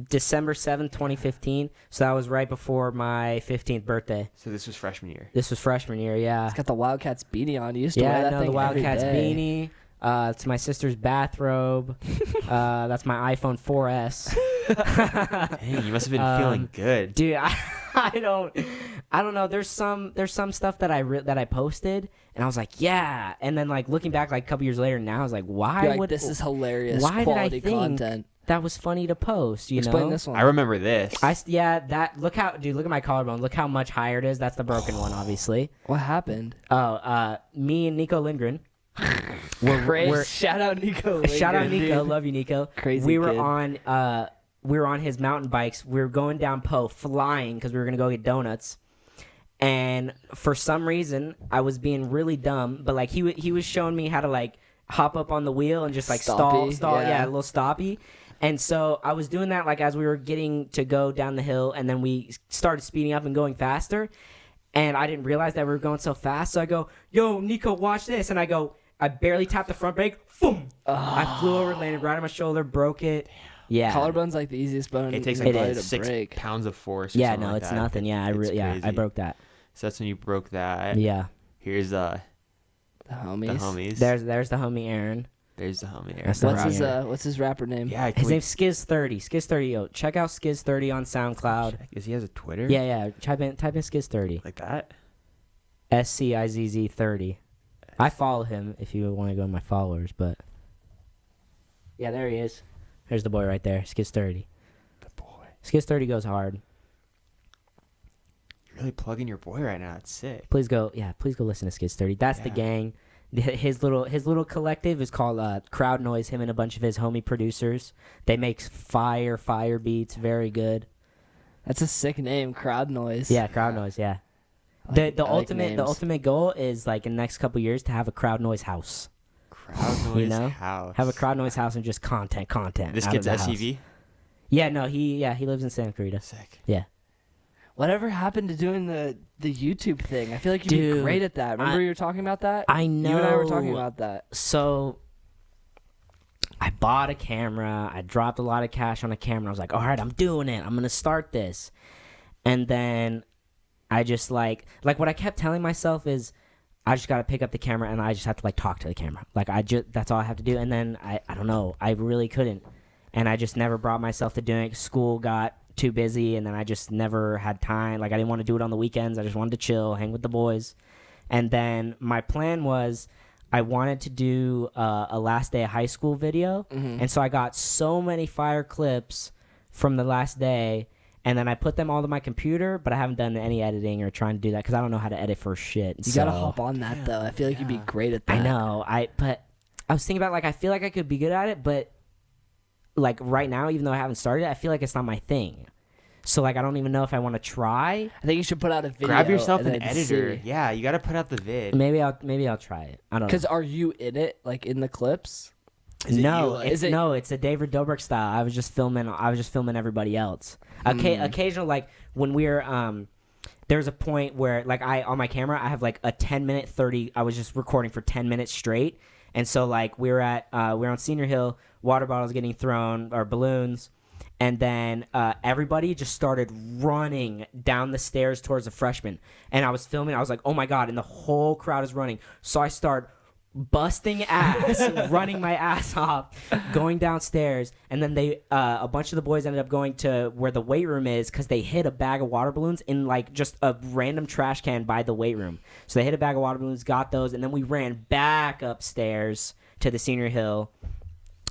December 7th, 2015. So that was right before my 15th birthday. So this was freshman year. This was freshman year. Yeah. It's got the Wildcats beanie on. You used to wear Yeah, that no, thing the Wildcats every day. beanie. It's my sister's bathrobe. That's my iPhone 4S. Dang, you must have been feeling good. Dude, I don't know. There's some stuff that I posted, and I was like, yeah. And then like looking back, like a couple years later, now I was like, why You're like, would this is hilarious. why did I quality think content. that was funny to post? You Explain know, this one. I remember this. Look at my collarbone. Look how much higher it is. That's the broken one, obviously. What happened? Oh, me and Nico Lindgren. Shout out Nico. Shout out Lindgren, Nico. dude. Love you, Nico. Crazy We were kid. on his mountain bikes. We were going down Po, flying because we were gonna go get donuts. And for some reason, I was being really dumb. But like he was showing me how to like hop up on the wheel and just like stall, Stoppy, yeah. a little stoppy. And so I was doing that like as we were getting to go down the hill, and then we started speeding up and going faster. And I didn't realize that we were going so fast. So I go, "Yo, Nico, watch this!" And I barely tapped the front brake. Boom! I flew over, landed right on my shoulder, broke it. Yeah. Collarbone's like the easiest bone it takes in like the body is. to 6 break. pounds of force. Or Yeah, something no, like it's that. nothing. Yeah, I It's I crazy. broke that. So that's when you broke that. Yeah. Here's The homies. The homies. There's the homie Aaron. There's the homie. That's the What's his rapper name? Yeah, His name's Skiz30. Skiz30. Yo, check out Skiz30 on SoundCloud. Is he has a Twitter? Yeah. Type in Skiz30. Like that? SCIZZ30. I follow him if you want to go to my followers, but yeah, there he is. There's the boy right there, Skiz30. The boy. Skiz30 goes hard. You're really plugging your boy right now. It's sick. Please go listen to Skiz30. That's the gang. His little collective is called Crowd Noise. Him and a bunch of his homie producers. They make fire beats. Very good. That's a sick name, Crowd Noise. Yeah, Crowd Noise. Yeah. The ultimate goal is like in the next couple years to have a Crowd Noise house. Crowd Noise house. Have a Crowd Noise house and just content. This kid's SUV? Yeah, no, he lives in Santa Clarita. Sick. Yeah. Whatever happened to doing the YouTube thing? I feel like you'd be great at that. Remember you were talking about that? I know. You and I were talking about that. So I bought a camera. I dropped a lot of cash on a camera. I was like, all right, I'm doing it. I'm going to start this. And then I just like what I kept telling myself is I just got to pick up the camera and I just have to like talk to the camera. Like that's all I have to do. And then I don't know. I really couldn't. And I just never brought myself to doing it. School got too busy and then I just never had time. Like I didn't want to do it on the weekends. I just wanted to chill, hang with the boys. And then my plan was I wanted to do a last day of high school video. Mm-hmm. And so I got so many fire clips from the last day and then I put them all to my computer, but I haven't done any editing or trying to do that because I don't know how to edit for shit. You gotta hop on that though. I feel like you'd be great at that. I know. But I was thinking about like I feel like I could be good at it, but like right now, even though I haven't started, I feel like it's not my thing. So like I don't even know if I want to try. I think you should put out a video. Grab yourself an editor. Yeah, you gotta put out the vid. Maybe I'll try it. I don't know. Because are you in it, like in the clips? It's a David Dobrik style. I was just filming everybody else. Occasional like when we're there's a point where like on my camera I have like a 10-minute 30. I was just recording for 10 minutes straight, and so like we're on Senior Hill. Water bottles getting thrown or balloons, and then everybody just started running down the stairs towards the freshman. And I was filming. I was like, oh my god! And the whole crowd is running. So I start busting ass, running my ass off, going downstairs, and then a bunch of the boys ended up going to where the weight room is because they hid a bag of water balloons in like just a random trash can by the weight room. So they hid a bag of water balloons, got those, and then we ran back upstairs to the Senior Hill.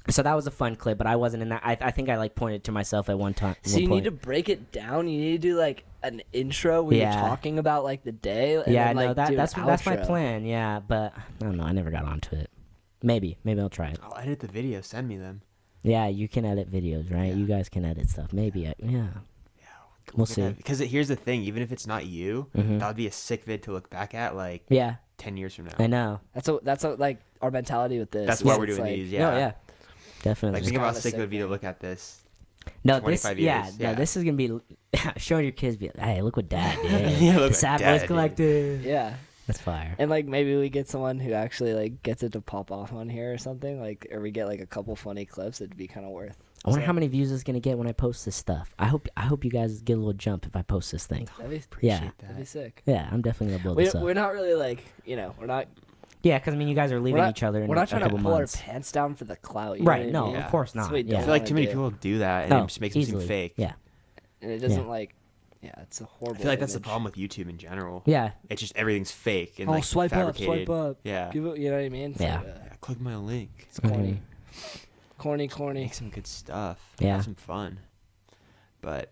So that was a fun clip, but I wasn't in that. I think I like pointed to myself at one time. So you need to break it down. You need to do like an intro where you're talking about like the day. And then, like, that's my plan. Yeah, but I don't know. I never got onto it. Maybe I'll try it. I'll edit the video. Send me them. Yeah, you can edit videos, right? Yeah. You guys can edit stuff. Maybe. We'll see. Because here's the thing: even if it's not you, that would be a sick vid to look back at. Like 10 years from now. I know. That's like our mentality with this. That's why we're doing these. Yeah. No, yeah. Definitely. Like think about how sick it would be to look at this. No, this is gonna be showing your kids. Be like, hey, look what Dad did. The Sad Boys Collective. Yeah, that's fire. And like maybe we get someone who actually like gets it to pop off on here or something. Like, or we get like a couple funny clips. It'd be kind of worth. I wonder how many views it's gonna get when I post this stuff. I hope you guys get a little jump if I post this thing. That'd be sick. Yeah, I'm definitely gonna blow this up. We're not really like we're not. Yeah, because I mean, you guys are leaving each other. We're not trying to pull months. our pants down for the clout. Right? No, of course not. I feel like too many people do that, and it just makes them seem fake. Yeah, and it doesn't it's a horrible. I feel like that's the problem with YouTube in general. Yeah, it's just everything's fake and like swipe fabricated. Up. Yeah, you know what I mean? Yeah. Click my link. It's corny. Corny. Make some good stuff. Yeah, have some fun. But.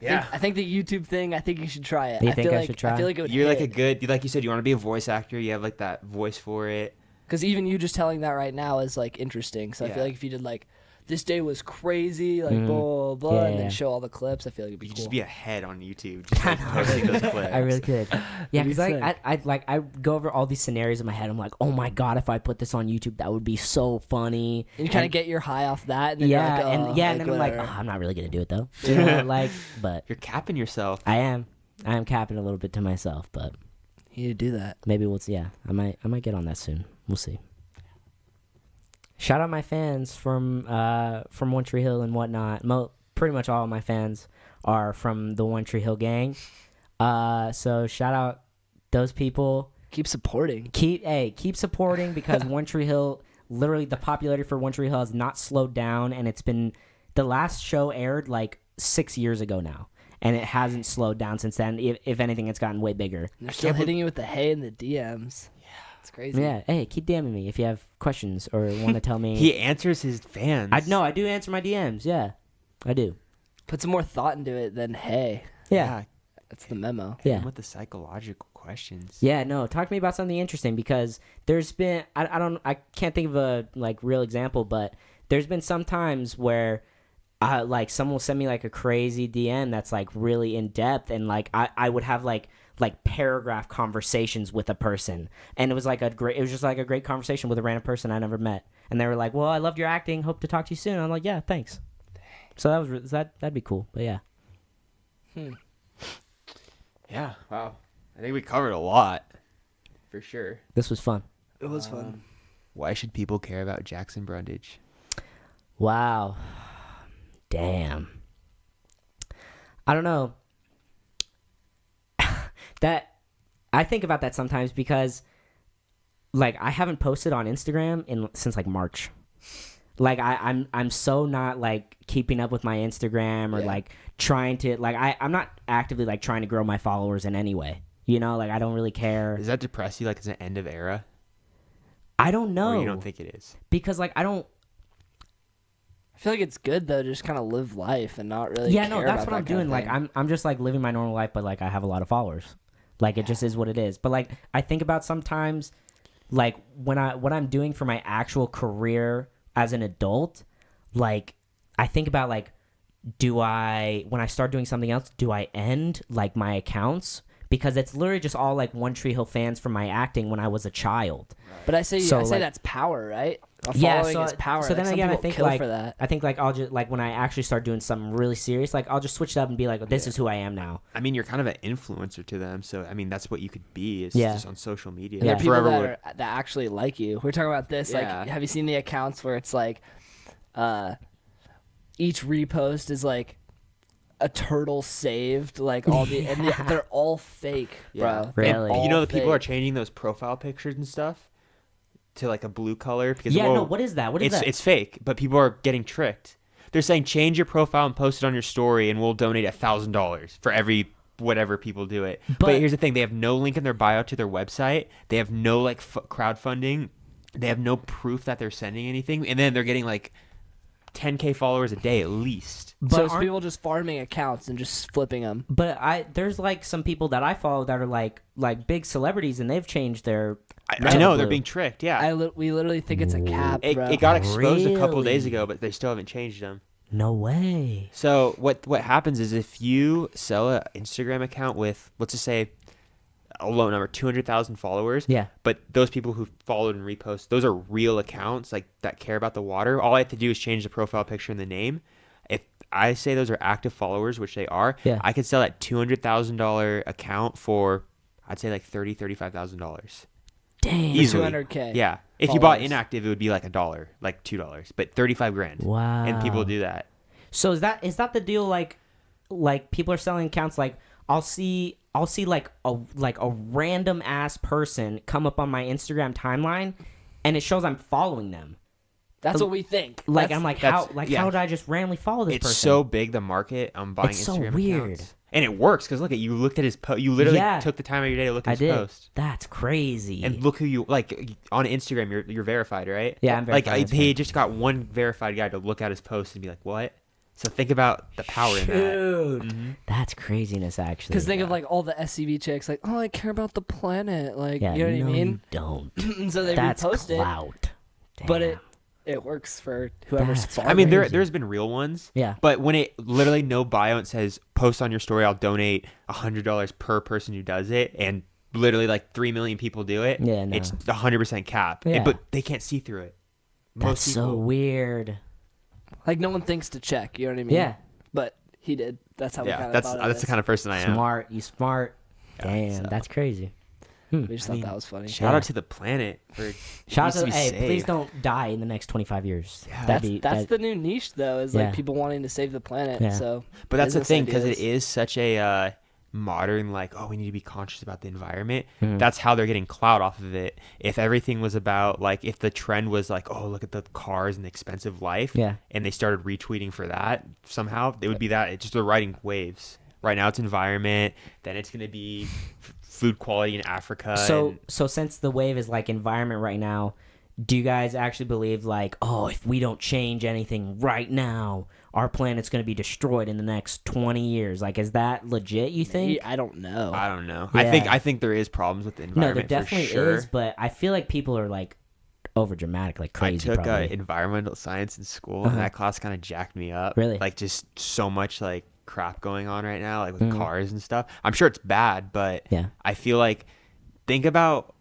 Yeah, I think the YouTube thing. I think you should try it. I should try? I feel like it would. You're like a good, like you said, you want to be a voice actor. You have like that voice for it. Because even you just telling that right now is like interesting. So I feel like if you did like, this day was crazy, like blah blah, and then show all the clips, I feel like it'd be cool. Just be a head on YouTube, just like posting those clips. I really could. Yeah, because I go over all these scenarios in my head. I'm like, oh my god, if I put this on YouTube, that would be so funny. And you kind of get your high off that. And then and then I'm like, I'm not really gonna do it though. You know, but you're capping yourself. I am capping a little bit to myself, but you need to do that. Maybe we'll see. Yeah, I might get on that soon. We'll see. Shout out my fans from One Tree Hill and whatnot. Pretty much all of my fans are from the One Tree Hill gang. So shout out those people. Keep supporting. Keep supporting because One Tree Hill, literally the popularity for One Tree Hill has not slowed down, and it's been the last show aired like 6 years ago now, and it hasn't slowed down since then. If anything, it's gotten way bigger. They're still hitting you with the hay and the DMs. Yeah, it's crazy. Yeah, hey, keep DMing me if you have questions or want to tell me. He answers his fans. I do answer my DMs. Yeah, I do. Put some more thought into it than hay. Yeah. That's the memo. Yeah. With the psychological questions. Yeah, no, talk to me about something interesting because there's been I can't think of a like real example, but there's been some times where like someone will send me like a crazy DM that's like really in depth, and like I would have like paragraph conversations with a person, and it was just like a great conversation with a random person I never met, and they were like, "Well, I loved your acting. Hope to talk to you soon." I'm like, "Yeah, thanks." So that'd be cool, but yeah. Yeah, wow. I think we covered a lot, for sure. This was fun. It was fun. Why should people care about Jackson Brundage? Wow. Damn. I don't know. That I think about that sometimes because like I haven't posted on Instagram since like March. Like I'm so not like keeping up with my Instagram or like trying to like I'm not actively like trying to grow my followers in any way. You know, like I don't really care. Does that depress you like it's an end of era? I don't know. Or you don't think it is? Because like I feel like it's good though to just kind of live life and not really Yeah, care no, that's about what I'm doing. Like I'm just like living my normal life, but like I have a lot of followers. Like it just is what it is. But like I think about sometimes like what I'm doing for my actual career as an adult, like I think about like when I start doing something else, do I end like my accounts? Because it's literally just all like One Tree Hill fans from my acting when I was a child. But I say like, that's power, right? Following is power. So then like, again, I think like for that. I think like I'll just like when I actually start doing something really serious, like I'll just switch it up and be like, this is who I am now. I mean, you're kind of an influencer to them, so I mean that's what you could be. It's just on social media. And there are people that actually like you. We're talking about this. Yeah. Like, have you seen the accounts where it's like, each repost is like a turtle saved, like all and they're all fake, bro. Really? And you know, the people are changing those profile pictures and stuff to like a blue color because what is that? What is that? It's fake, but people are getting tricked. They're saying change your profile and post it on your story, and we'll donate $1,000 for every whatever people do it. But here's the thing: they have no link in their bio to their website. They have no like crowdfunding. They have no proof that they're sending anything, and then they're getting like 10K followers a day at least. So it's people just farming accounts and just flipping them. But there's like some people that I follow that are like big celebrities, and they've changed their. I know they're being tricked. Yeah, we literally think it's a cap. Bro. It got exposed a couple of days ago, but they still haven't changed them. No way. So what happens is if you sell an Instagram account with, let's just say, a low number, 200,000 followers. Yeah. But those people who followed and repost, those are real accounts like that care about the water. All I have to do is change the profile picture and the name. If I say those are active followers, which they are, I could sell that $200,000 account for, I'd say like $35,000. Dang. Easily. 200K. Yeah. If you bought inactive, it would be like $1, like $2, but 35 grand. Wow. And people do that. So is that the deal? Like people are selling accounts. Like I'll see like a random ass person come up on my Instagram timeline, and it shows I'm following them. That's what we think. Like I'm like how did I just randomly follow this person? It's so big, the market on buying it's Instagram so weird. accounts. And it works because look at you looked at his post. You literally took the time of your day to look at his post. That's crazy. And look who you like on Instagram. You're verified, right? Yeah, I'm verified. Like he just got one verified guy to look at his post and be like, "What?" So think about the power in that. Dude, that's craziness, actually. Because think of like all the SCV chicks, like, oh, I care about the planet, like, you know what I mean? You don't. So they repost clout. It, but it works for whoever's following. I mean, there's been real ones. Yeah. But when it literally no bio and says post on your story, I'll donate $100 per person who does it, and literally like 3 million people do it. Yeah, no. It's 100% cap. Yeah. But they can't see through it. That's so weird. Like no one thinks to check, you know what I mean? Yeah. But he did. That's how we kind of that's the kind of person I am. Smart. You smart. Damn, that's crazy. We just thought that was funny. Shout out to the planet for shout out to please don't die in the next 25 years. Yeah. That's the new niche though, is like people wanting to save the planet. So but that's the thing, because it is such a modern, like, oh, we need to be conscious about the environment, that's how they're getting clout off of it. If everything was about, like, if the trend was like, oh, look at the cars and the expensive life, and they started retweeting for that somehow, it would be that. It's just they're riding waves. Right now it's environment, then it's going to be food quality in Africa. So since the wave is like environment right now, do you guys actually believe like, oh, if we don't change anything right now, our planet's going to be destroyed in the next 20 years? Like, is that legit, you think? I don't know. I don't know. Yeah. I think there is problems with the environment. No, there definitely for sure. is, but I feel like people are like over dramatic, like crazy. I took probably. environmental science in school, and that class kind of jacked me up. Really? Like, just so much like crap going on right now, like with cars and stuff. I'm sure it's bad, but I feel like, think about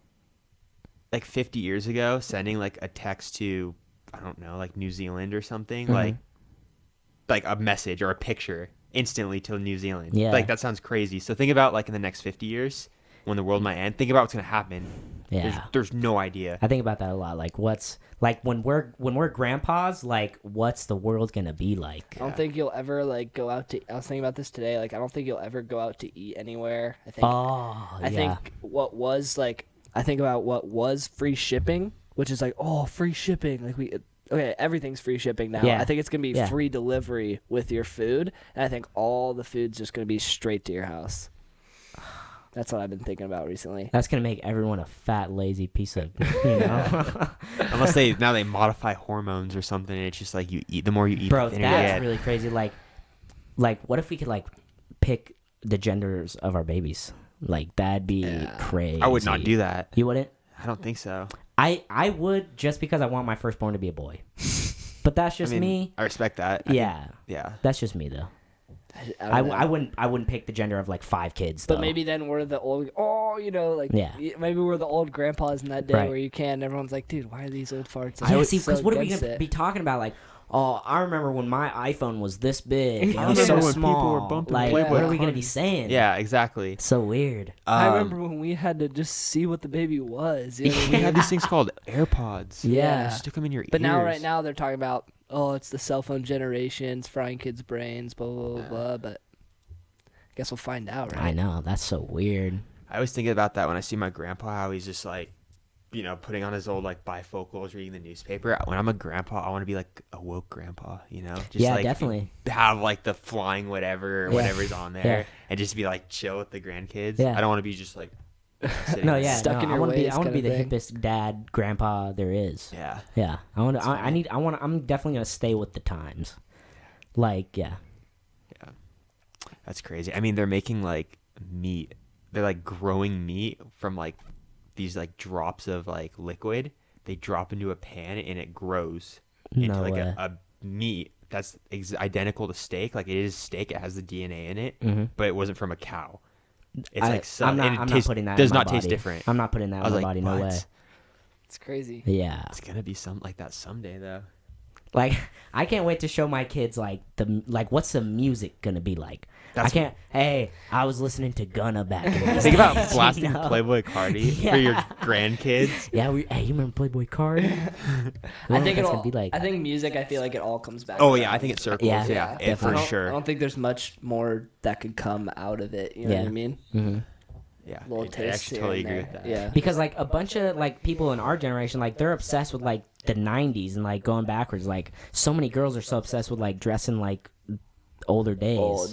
like 50 years ago sending like a text to, I don't know, like New Zealand or something, like a message or a picture instantly to New Zealand. Like, that sounds crazy. So think about like in the next 50 years when the world might end, think about what's going to happen. There's no idea. I think about that a lot. Like, what's like when we're grandpas, like, what's the world gonna be like? I don't think you'll ever like go out to. I was thinking about this today. Like, I don't think you'll ever go out to eat anywhere. I think. I think what was like. I think about what was free shipping, which is like, oh, free shipping. Like everything's free shipping now. Yeah. I think it's gonna be free delivery with your food, and I think all the food's just gonna be straight to your house. That's what I've been thinking about recently. That's gonna make everyone a fat, lazy piece of, you know. Unless now they modify hormones or something, and it's just like you eat. The more you eat, bro, the thinner you that's get. really crazy. Like, what if we could like pick the genders of our babies? Like, that'd be crazy. I would not do that. You wouldn't? I don't think so. I would, just because I want my firstborn to be a boy. But that's just me. I respect that. Yeah. Yeah. That's just me though. I wouldn't pick the gender of like 5 kids though. But maybe then we're the old, maybe we're the old grandpas in that day where you can. Everyone's like, dude, why are these old farts? Yeah, see, because what are we gonna be talking about? Like, oh, I remember when my iPhone was this big. I It was remember so when small. people were bumping Like, Playboy what are we gonna cards. be saying? Yeah, exactly. So weird. I remember when we had to just see what the baby was. You know what I We mean? had these things called AirPods. Yeah. Stick them in your ears. But right now they're talking about, oh, it's the cell phone generation, it's frying kids' brains, blah, blah, blah, blah. But I guess we'll find out, right? I know, that's so weird. I always think about that when I see my grandpa, how he's just like, putting on his old like bifocals, reading the newspaper. When I'm a grandpa, I want to be like a woke grandpa, Just like definitely. have like the flying whatever or whatever's on there and just be like chill with the grandkids. I don't want to be just like sitting No, there. yeah, Stuck in your I want to be. ways I want to be kinda the thing. hippest dad, grandpa there is. Yeah. Yeah, I'm definitely gonna stay with the times. Like, yeah. That's crazy. I mean, they're making like meat. They're like growing meat from like these like drops of like liquid. They drop into a pan and it grows into No like way. a meat that's identical to steak. Like, it is steak. It has the DNA in it, but it wasn't from a cow. It's I'm not putting that. Does in my not taste body. different. I'm not putting that I in was my like, body. No what? way. It's crazy. Yeah. It's gonna be something like that someday, though. Like, I can't wait to show my kids what's the music gonna be like. Hey, I was listening to Gunna back in the day. Think about blasting You know? Playboy Cardi for your grandkids. Yeah, hey, you remember Playboy Card? I think it's gonna be like. I think music, I feel like it all comes back. Oh around. yeah, I think it circles. Yeah, Yeah, definitely. for sure. I don't think there's much more that could come out of it. You know what I mean? Mm-hmm. Yeah, Little I taste actually here totally and agree there. with that. Yeah. Because like a bunch of like people in our generation, like they're obsessed with like the 90s and like going backwards. Like, so many girls are so obsessed with like dressing like older days. Like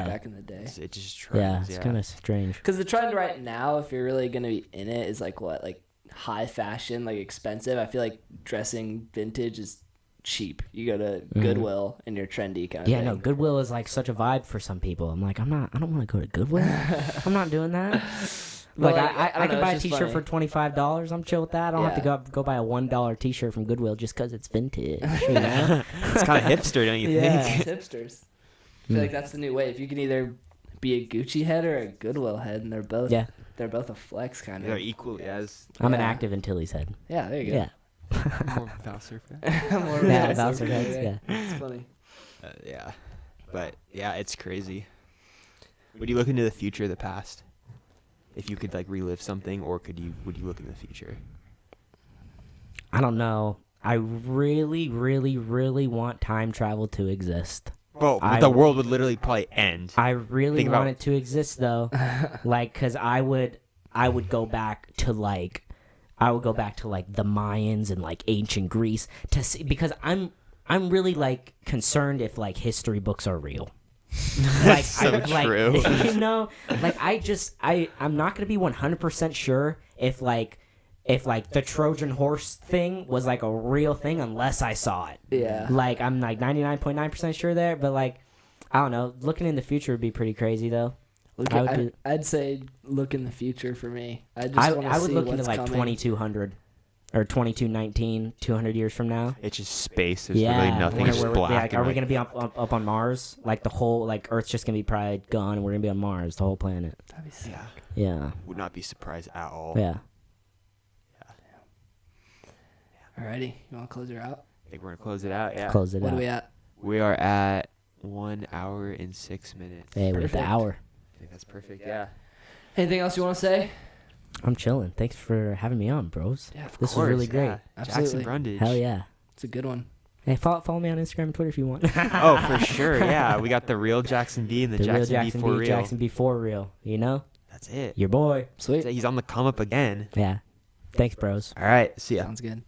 back in the day. It just trends. It's kind of strange. Because the trend right now, if you're really gonna be in it, is like what, like high fashion, like expensive. I feel like dressing vintage is cheap. You go to Goodwill and you're trendy kind of Yeah, thing. no, Goodwill is like such a vibe for some people. I'm like, I don't want to go to Goodwill. I'm not doing that. Well, Like, like, I I don't can know, buy a it's just T-shirt for funny. $25. I'm chill with that. I don't have to go buy a $1 T-shirt from Goodwill just because it's vintage. You know? It's kind of hipster, don't you Yeah, think? it's hipsters. I feel like that's the new wave. You can either be a Gucci head or a Goodwill head, and they're both a flex kind They're of. equally as I'm an Yeah. active Antilles head. Yeah, there you go. Yeah. more Valser fan. More of a Yeah, Valser Valser guy, heads, yeah. It's funny. Yeah, but yeah, it's crazy. Would you look into the future, the past? If you could like relive something, or would you look in the future? I don't know. I really, really, really want time travel to exist. Bro, the world would literally probably end. I really want it to exist though, like, cause I would go back to like the Mayans and like ancient Greece to see, because I'm really like concerned if like history books are real. Like, so true. You know, like I'm not gonna be 100% sure if the Trojan horse thing was like a real thing unless I saw it. Yeah. Like I'm like 99.9% sure there, but like I don't know. Looking in the future would be pretty crazy though. I'd say look in the future for me. I would look into like 2200 or 2219, 200 years from now. It's just space. There's really nothing. It's just black. Are we gonna be up on Mars? Like the whole Earth's just gonna be probably gone, and we're gonna be on Mars, the whole planet. That'd be sick. Yeah. Would not be surprised at all. Yeah. Alrighty, you want to close her out? I think we're gonna close it out. Yeah. Close it out. What are we at? We are at 1 hour and 6 minutes. Hey, we're at the hour. I think that's perfect. Yeah. Anything else you want to say? I'm chilling. Thanks for having me on, bros. Yeah, of This was really great. Yeah. Absolutely. Jackson Brundage. Hell yeah. It's a good one. Hey, follow me on Instagram and Twitter if you want. Oh, for sure. Yeah, we got the real Jackson B and the real Jackson B for real. Jackson B for real. You know? That's it. Your boy. Sweet. He's on the come up again. Yeah. Thanks, bros. All right. See ya. Sounds good.